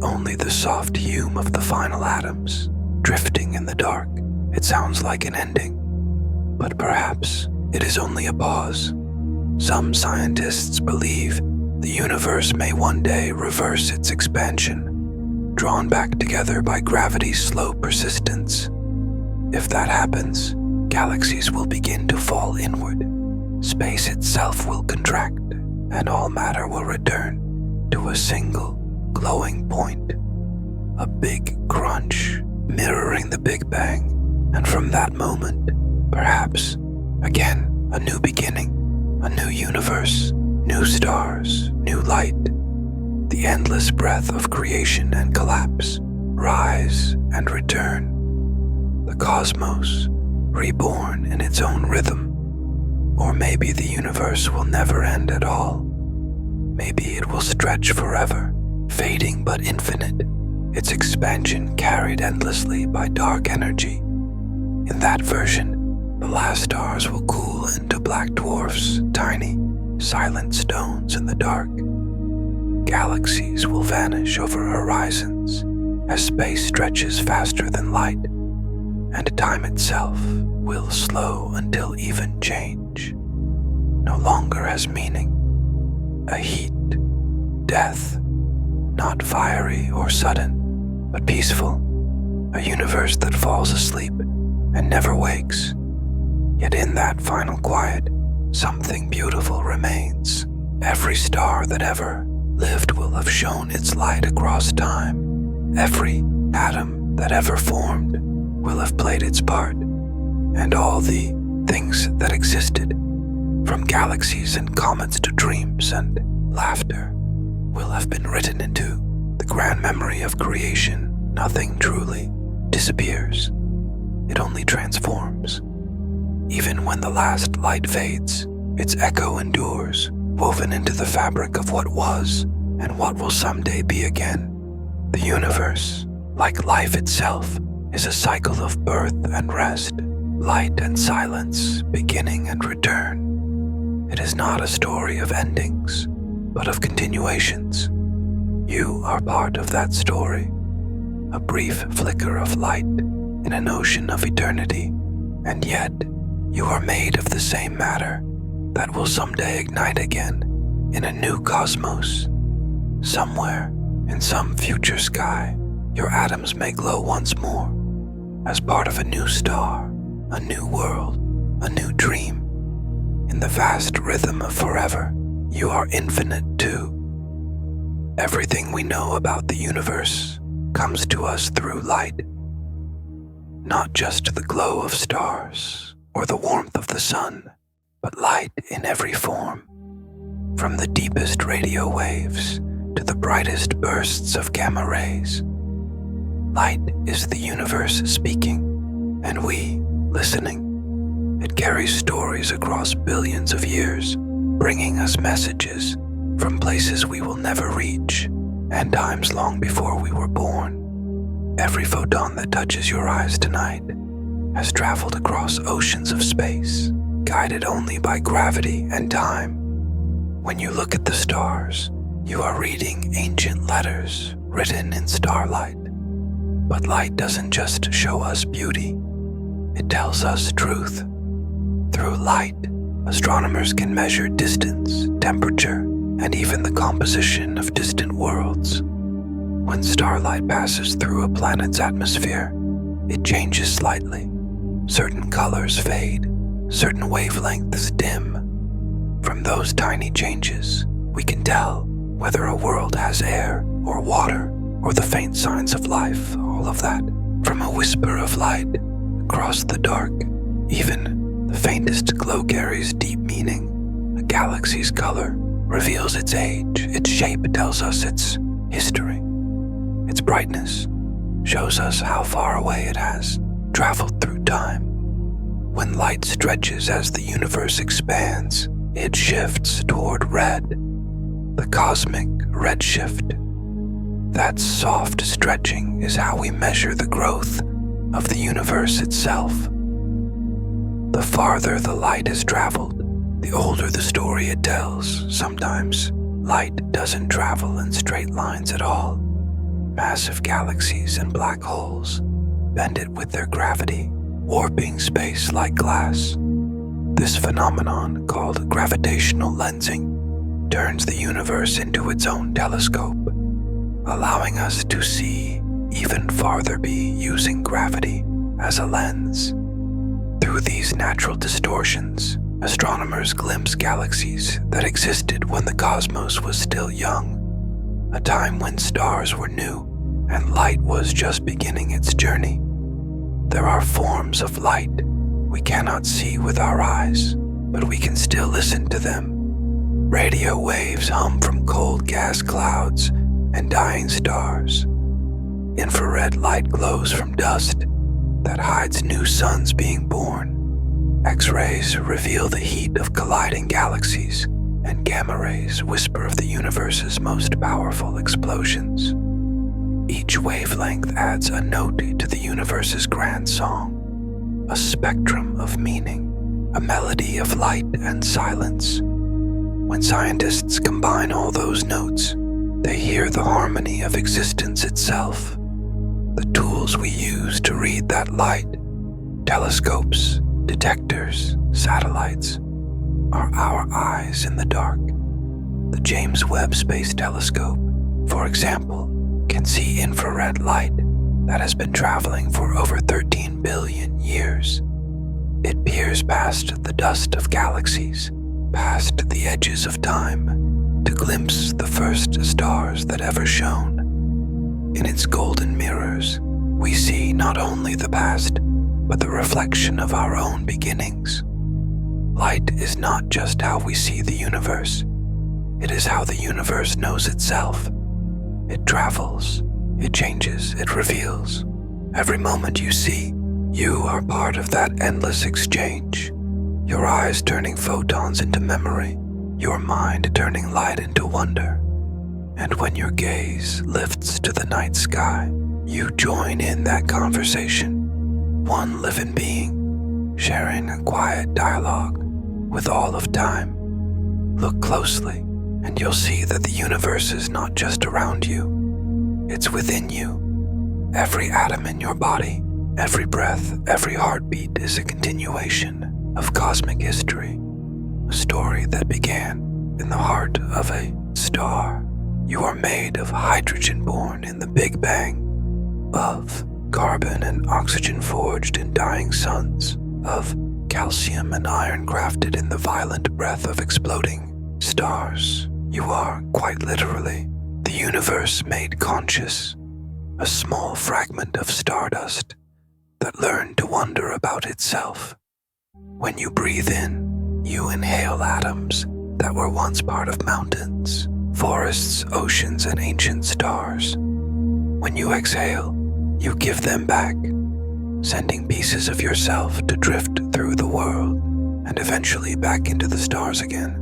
only the soft hum of the final atoms, drifting in the dark. It sounds like an ending, but perhaps it is only a pause. Some scientists believe the universe may one day reverse its expansion, drawn back together by gravity's slow persistence. If that happens, galaxies will begin to fall inward. Space itself will contract, and all matter will return to a single glowing point. A big crunch, mirroring the Big Bang, and from that moment, perhaps, again, a new beginning, a new universe, new stars, new light, the endless breath of creation and collapse, rise and return. The cosmos, reborn in its own rhythm. Or maybe the universe will never end at all. Maybe it will stretch forever, fading but infinite, its expansion carried endlessly by dark energy. In that version, the last stars will cool into black dwarfs, tiny, silent stones in the dark. Galaxies will vanish over horizons as space stretches faster than light, and time itself will slow until even change no longer has meaning. A heat, death, not fiery or sudden, but peaceful. A universe that falls asleep and never wakes. Yet in that final quiet, something beautiful remains. Every star that ever lived will have shone its light across time. Every atom that ever formed will have played its part. And all the things that existed, from galaxies and comets to dreams and laughter, will have been written into the grand memory of creation. Nothing truly disappears. It only transforms. Even when the last light fades, its echo endures, woven into the fabric of what was and what will someday be again. The universe, like life itself, is a cycle of birth and rest, light and silence, beginning and return. It is not a story of endings, but of continuations. You are part of that story, a brief flicker of light in an ocean of eternity, and yet you are made of the same matter that will someday ignite again in a new cosmos. Somewhere, in some future sky, your atoms may glow once more, as part of a new star, a new world, a new dream. In the vast rhythm of forever, you are infinite too. Everything we know about the universe comes to us through light. Not just the glow of stars or the warmth of the sun, but light in every form. From the deepest radio waves to the brightest bursts of gamma rays. Light is the universe speaking, and we listening. It carries stories across billions of years, bringing us messages from places we will never reach and times long before we were born. Every photon that touches your eyes tonight has traveled across oceans of space, guided only by gravity and time. When you look at the stars, you are reading ancient letters written in starlight. But light doesn't just show us beauty, it tells us truth. Through light, astronomers can measure distance, temperature, and even the composition of distant worlds. When starlight passes through a planet's atmosphere, it changes slightly. Certain colors fade, certain wavelengths dim. From those tiny changes, we can tell whether a world has air or water or the faint signs of life, all of that. From a whisper of light across the dark, even the faintest glow carries deep meaning. A galaxy's color reveals its age, its shape tells us its history. Its brightness shows us how far away it has traveled through time. When light stretches as the universe expands, it shifts toward red, the cosmic redshift. That soft stretching is how we measure the growth of the universe itself. The farther the light has traveled, the older the story it tells. Sometimes light doesn't travel in straight lines at all. Massive galaxies and black holes bend it with their gravity, warping space like glass. This phenomenon, called gravitational lensing, turns the universe into its own telescope, allowing us to see even farther using gravity as a lens. Through these natural distortions, astronomers glimpse galaxies that existed when the cosmos was still young, a time when stars were new and light was just beginning its journey. There are forms of light we cannot see with our eyes, but we can still listen to them. Radio waves hum from cold gas clouds and dying stars. Infrared light glows from dust that hides new suns being born. X-rays reveal the heat of colliding galaxies, and gamma rays whisper of the universe's most powerful explosions. Each wavelength adds a note to the universe's grand song, a spectrum of meaning, a melody of light and silence. When scientists combine all those notes, they hear the harmony of existence itself. The tools we use to read that light, telescopes, detectors, satellites, are our eyes in the dark. The James Webb Space Telescope, for example, can see infrared light that has been traveling for over 13 billion years. It peers past the dust of galaxies, past the edges of time, to glimpse the first stars that ever shone. In its golden mirrors, we see not only the past, but the reflection of our own beginnings. Light is not just how we see the universe. It is how the universe knows itself. It travels, it changes, it reveals. Every moment you see, you are part of that endless exchange. Your eyes turning photons into memory, your mind turning light into wonder. And when your gaze lifts to the night sky, you join in that conversation, one living being, sharing a quiet dialogue with all of time. Look closely, and you'll see that the universe is not just around you, it's within you. Every atom in your body, every breath, every heartbeat is a continuation of cosmic history, a story that began in the heart of a star. You are made of hydrogen born in the Big Bang, of carbon and oxygen forged in dying suns, of calcium and iron crafted in the violent breath of exploding stars. You are, quite literally, the universe made conscious, a small fragment of stardust that learned to wonder about itself. When you breathe in, you inhale atoms that were once part of mountains, forests, oceans, and ancient stars. When you exhale, you give them back, sending pieces of yourself to drift through the world and eventually back into the stars again.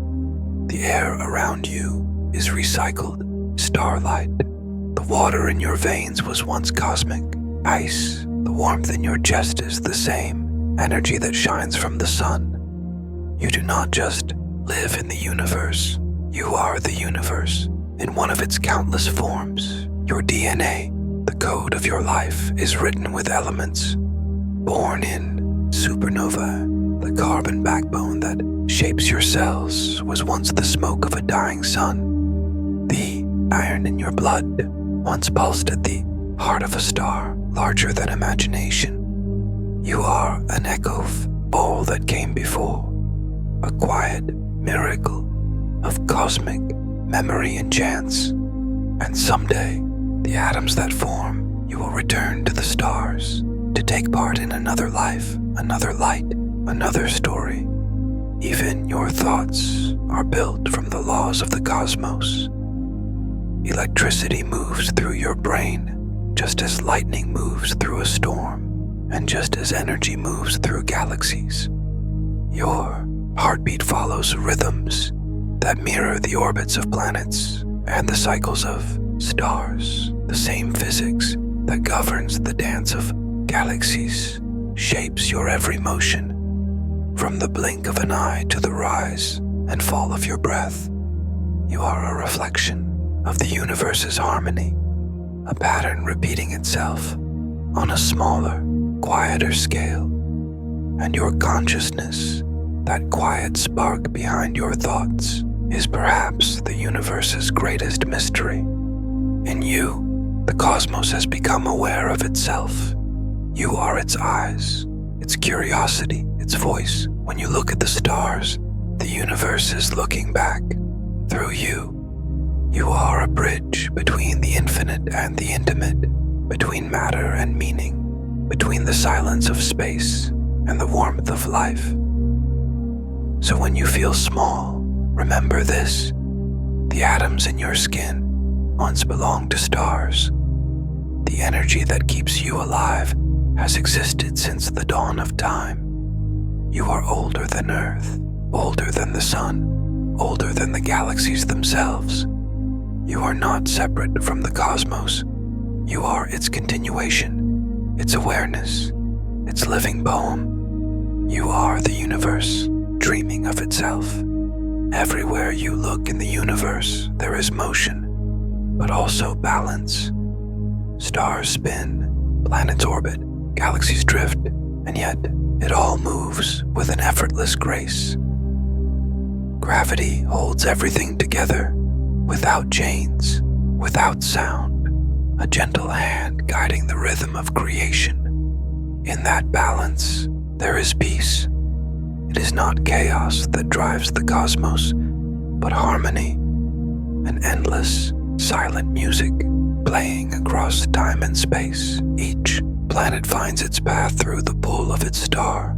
The air around you is recycled starlight. The water in your veins was once cosmic ice. The warmth in your chest is the same energy that shines from the sun. You do not just live in the universe. You are the universe in one of its countless forms. Your DNA, the code of your life, is written with elements born in supernova, the carbon backbone that shapes shapes your cells was once the smoke of a dying sun. The iron in your blood once pulsed at the heart of a star larger than imagination. You are an echo of all that came before, a quiet miracle of cosmic memory and chance. And someday, the atoms that form, you will return to the stars to take part in another life, another light, another story. Even your thoughts are built from the laws of the cosmos. Electricity moves through your brain, just as lightning moves through a storm, and just as energy moves through galaxies. Your heartbeat follows rhythms that mirror the orbits of planets and the cycles of stars. The same physics that governs the dance of galaxies shapes your every motion, from the blink of an eye to the rise and fall of your breath. You are a reflection of the universe's harmony, a pattern repeating itself on a smaller, quieter scale. And your consciousness, that quiet spark behind your thoughts, is perhaps the universe's greatest mystery. In you, the cosmos has become aware of itself. You are its eyes, its curiosity, its voice. When you look at the stars, the universe is looking back through you. You are a bridge between the infinite and the intimate, between matter and meaning, between the silence of space and the warmth of life. So when you feel small, remember this: the atoms in your skin once belonged to stars. The energy that keeps you alive has existed since the dawn of time. You are older than Earth, older than the sun, older than the galaxies themselves. You are not separate from the cosmos. You are its continuation, its awareness, its living poem. You are the universe, dreaming of itself. Everywhere you look in the universe, there is motion, but also balance. Stars spin, planets orbit, galaxies drift, and yet it all moves with an effortless grace. Gravity holds everything together, without chains, without sound, a gentle hand guiding the rhythm of creation. In that balance, there is peace. It is not chaos that drives the cosmos, but harmony, an endless, silent music playing across time and space. Each planet finds its path through the pull of its star.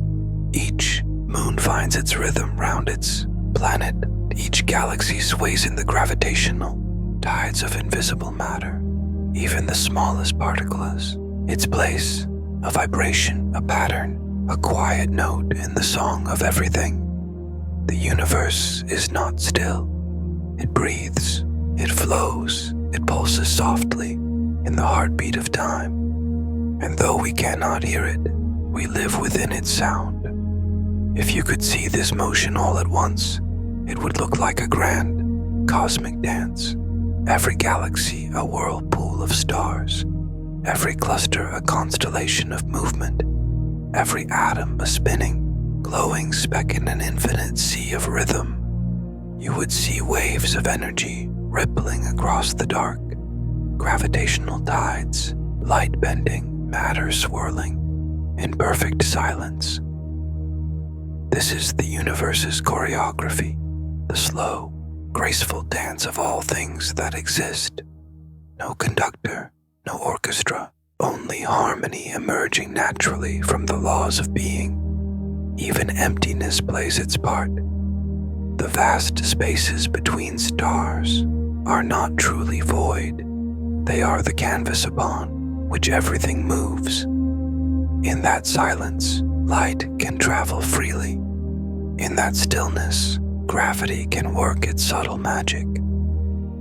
Each moon finds its rhythm round its planet. Each galaxy sways in the gravitational tides of invisible matter. Even the smallest particle has its place, a vibration, a pattern, a quiet note in the song of everything. The universe is not still. It breathes, it flows, it pulses softly in the heartbeat of time. And though we cannot hear it, we live within its sound. If you could see this motion all at once, it would look like a grand, cosmic dance. Every galaxy a whirlpool of stars, every cluster a constellation of movement, every atom a spinning, glowing speck in an infinite sea of rhythm. You would see waves of energy rippling across the dark, gravitational tides, light bending, matter swirling, in perfect silence. This is the universe's choreography, the slow, graceful dance of all things that exist. No conductor, no orchestra, only harmony emerging naturally from the laws of being. Even emptiness plays its part. The vast spaces between stars are not truly void. They are the canvas upon which everything moves. In that silence, light can travel freely. In that stillness, gravity can work its subtle magic.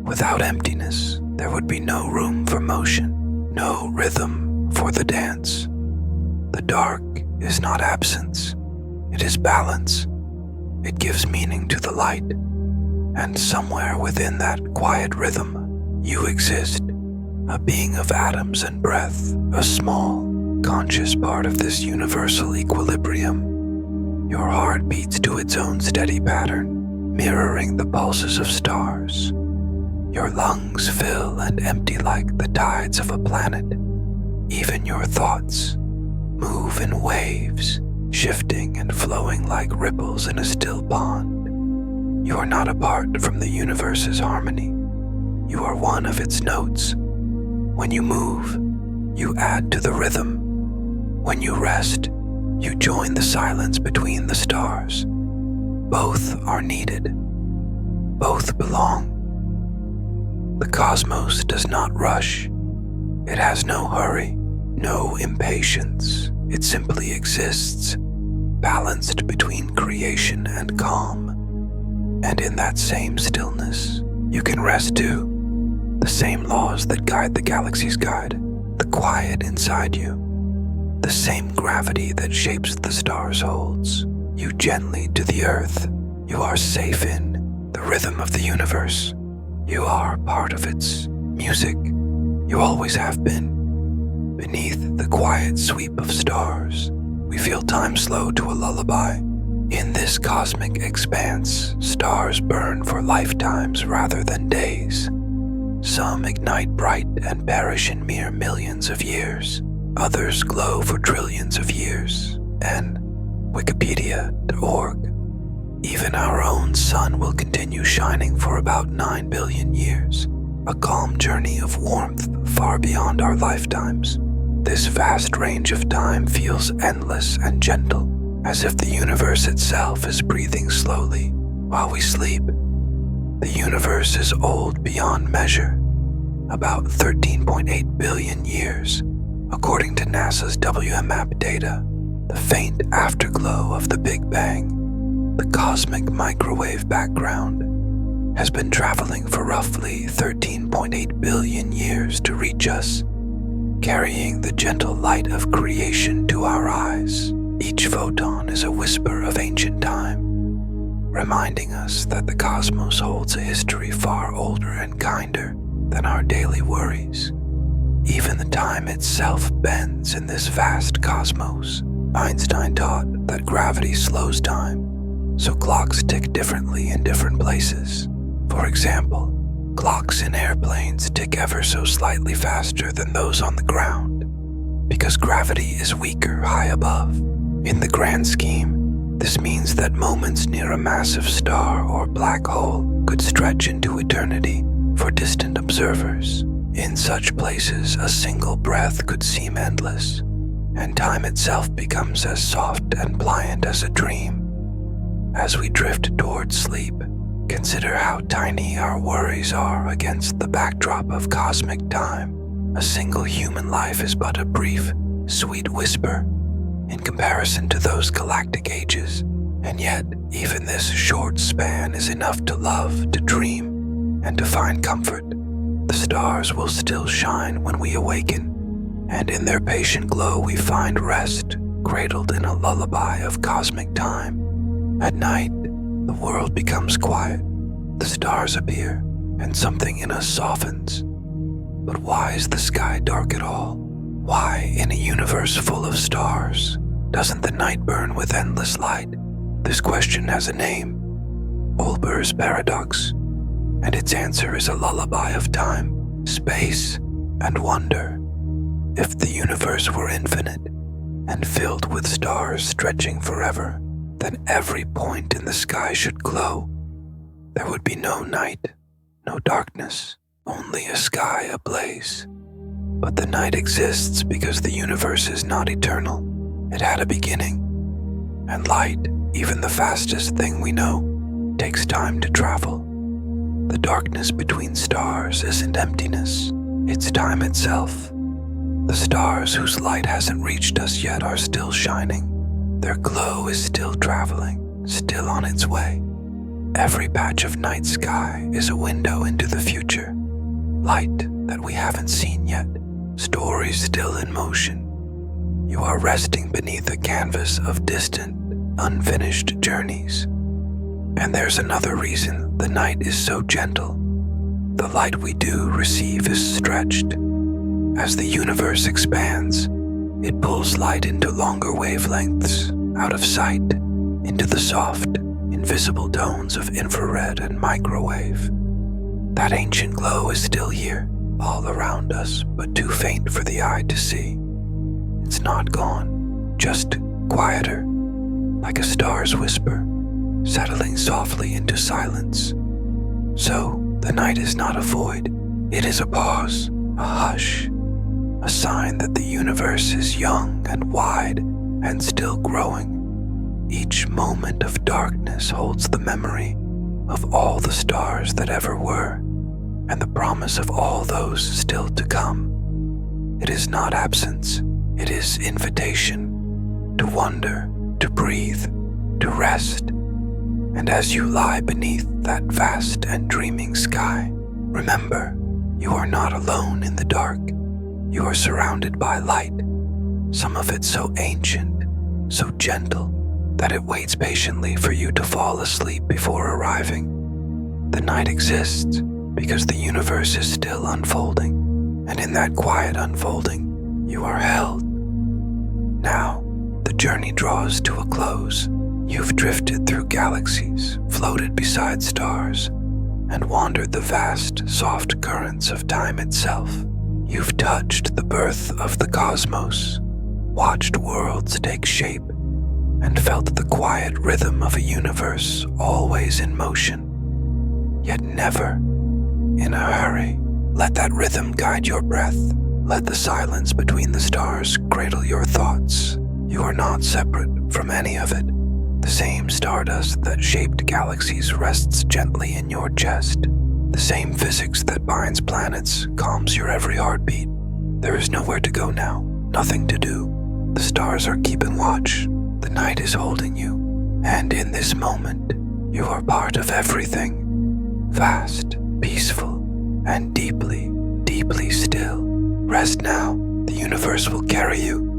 Without emptiness, there would be no room for motion, no rhythm for the dance. The dark is not absence, it is balance. It gives meaning to the light, and somewhere within that quiet rhythm, you exist, a being of atoms and breath, a small, conscious part of this universal equilibrium. Your heart beats to its own steady pattern, mirroring the pulses of stars. Your lungs fill and empty like the tides of a planet. Even your thoughts move in waves, shifting and flowing like ripples in a still pond. You are not apart from the universe's harmony. You are one of its notes. When you move, you add to the rhythm. When you rest, you join the silence between the stars. Both are needed. Both belong. The cosmos does not rush. It has no hurry, no impatience. It simply exists, balanced between creation and calm. And in that same stillness, you can rest too. The same laws that guide the galaxies guide the quiet inside you. The same gravity that shapes the stars holds you gently to the earth. You are safe in the rhythm of the universe. You are part of its music. You always have been. Beneath the quiet sweep of stars, we feel time slow to a lullaby. In this cosmic expanse, stars burn for lifetimes rather than days. Some ignite bright and perish in mere millions of years. Others glow for trillions of years. And Wikipedia.org. Even our own sun will continue shining for about 9 billion years, a calm journey of warmth far beyond our lifetimes. This vast range of time feels endless and gentle, as if the universe itself is breathing slowly while we sleep. The universe is old beyond measure, about 13.8 billion years, according to NASA's WMAP data, the faint afterglow of the Big Bang. The cosmic microwave background has been traveling for roughly 13.8 billion years to reach us, carrying the gentle light of creation to our eyes. Each photon is a whisper of ancient time, reminding us that the cosmos holds a history far older and kinder than our daily worries. Even the time itself bends in this vast cosmos. Einstein taught that gravity slows time, so clocks tick differently in different places. For example, clocks in airplanes tick ever so slightly faster than those on the ground, because gravity is weaker high above. In the grand scheme, this means that moments near a massive star or black hole could stretch into eternity for distant observers. In such places, a single breath could seem endless, and time itself becomes as soft and pliant as a dream. As we drift towards sleep, consider how tiny our worries are against the backdrop of cosmic time. A single human life is but a brief, sweet whisper in comparison to those galactic ages, and yet even this short span is enough to love, to dream, and to find comfort. The stars will still shine when we awaken, and in their patient glow we find rest, cradled in a lullaby of cosmic time. At night, the world becomes quiet, the stars appear, and something in us softens. But why is the sky dark at all? Why, in a universe full of stars, doesn't the night burn with endless light? This question has a name, Olber's paradox, and its answer is a lullaby of time, space, and wonder. If the universe were infinite and filled with stars stretching forever, then every point in the sky should glow. There would be no night, no darkness, only a sky ablaze. But the night exists because the universe is not eternal. It had a beginning. And light, even the fastest thing we know, takes time to travel. The darkness between stars isn't emptiness, it's time itself. The stars whose light hasn't reached us yet are still shining. Their glow is still traveling, still on its way. Every patch of night sky is a window into the future. Light that we haven't seen yet, stories still in motion. You are resting beneath a canvas of distant, unfinished journeys. And there's another reason the night is so gentle. The light we do receive is stretched. As the universe expands, it pulls light into longer wavelengths, out of sight, the soft, invisible tones of infrared and microwave. That ancient glow is still here, all around us, but too faint for the eye to see. It's not gone, just quieter, like a star's whisper, settling softly into silence. So, the night is not a void, it is a pause, a hush, a sign that the universe is young and wide and still growing. Each moment of darkness holds the memory of all the stars that ever were, and the promise of all those still to come. It is not absence, it is invitation to wonder, to breathe, to rest. And as you lie beneath that vast and dreaming sky, remember, you are not alone in the dark. You are surrounded by light, some of it so ancient, so gentle, that it waits patiently for you to fall asleep before arriving. The night exists because the universe is still unfolding, and in that quiet unfolding, you are held. Now, the journey draws to a close. You've drifted through galaxies, floated beside stars, and wandered the vast, soft currents of time itself. You've touched the birth of the cosmos, watched worlds take shape, and felt the quiet rhythm of a universe always in motion, yet never in a hurry. Let that rhythm guide your breath. Let the silence between the stars cradle your thoughts. You are not separate from any of it. The same stardust that shaped galaxies rests gently in your chest. The same physics that binds planets calms your every heartbeat. There is nowhere to go now, nothing to do. The stars are keeping watch. The night is holding you. And in this moment, you are part of everything. Vast, peaceful, and deeply, deeply still. Rest now. The universe will carry you.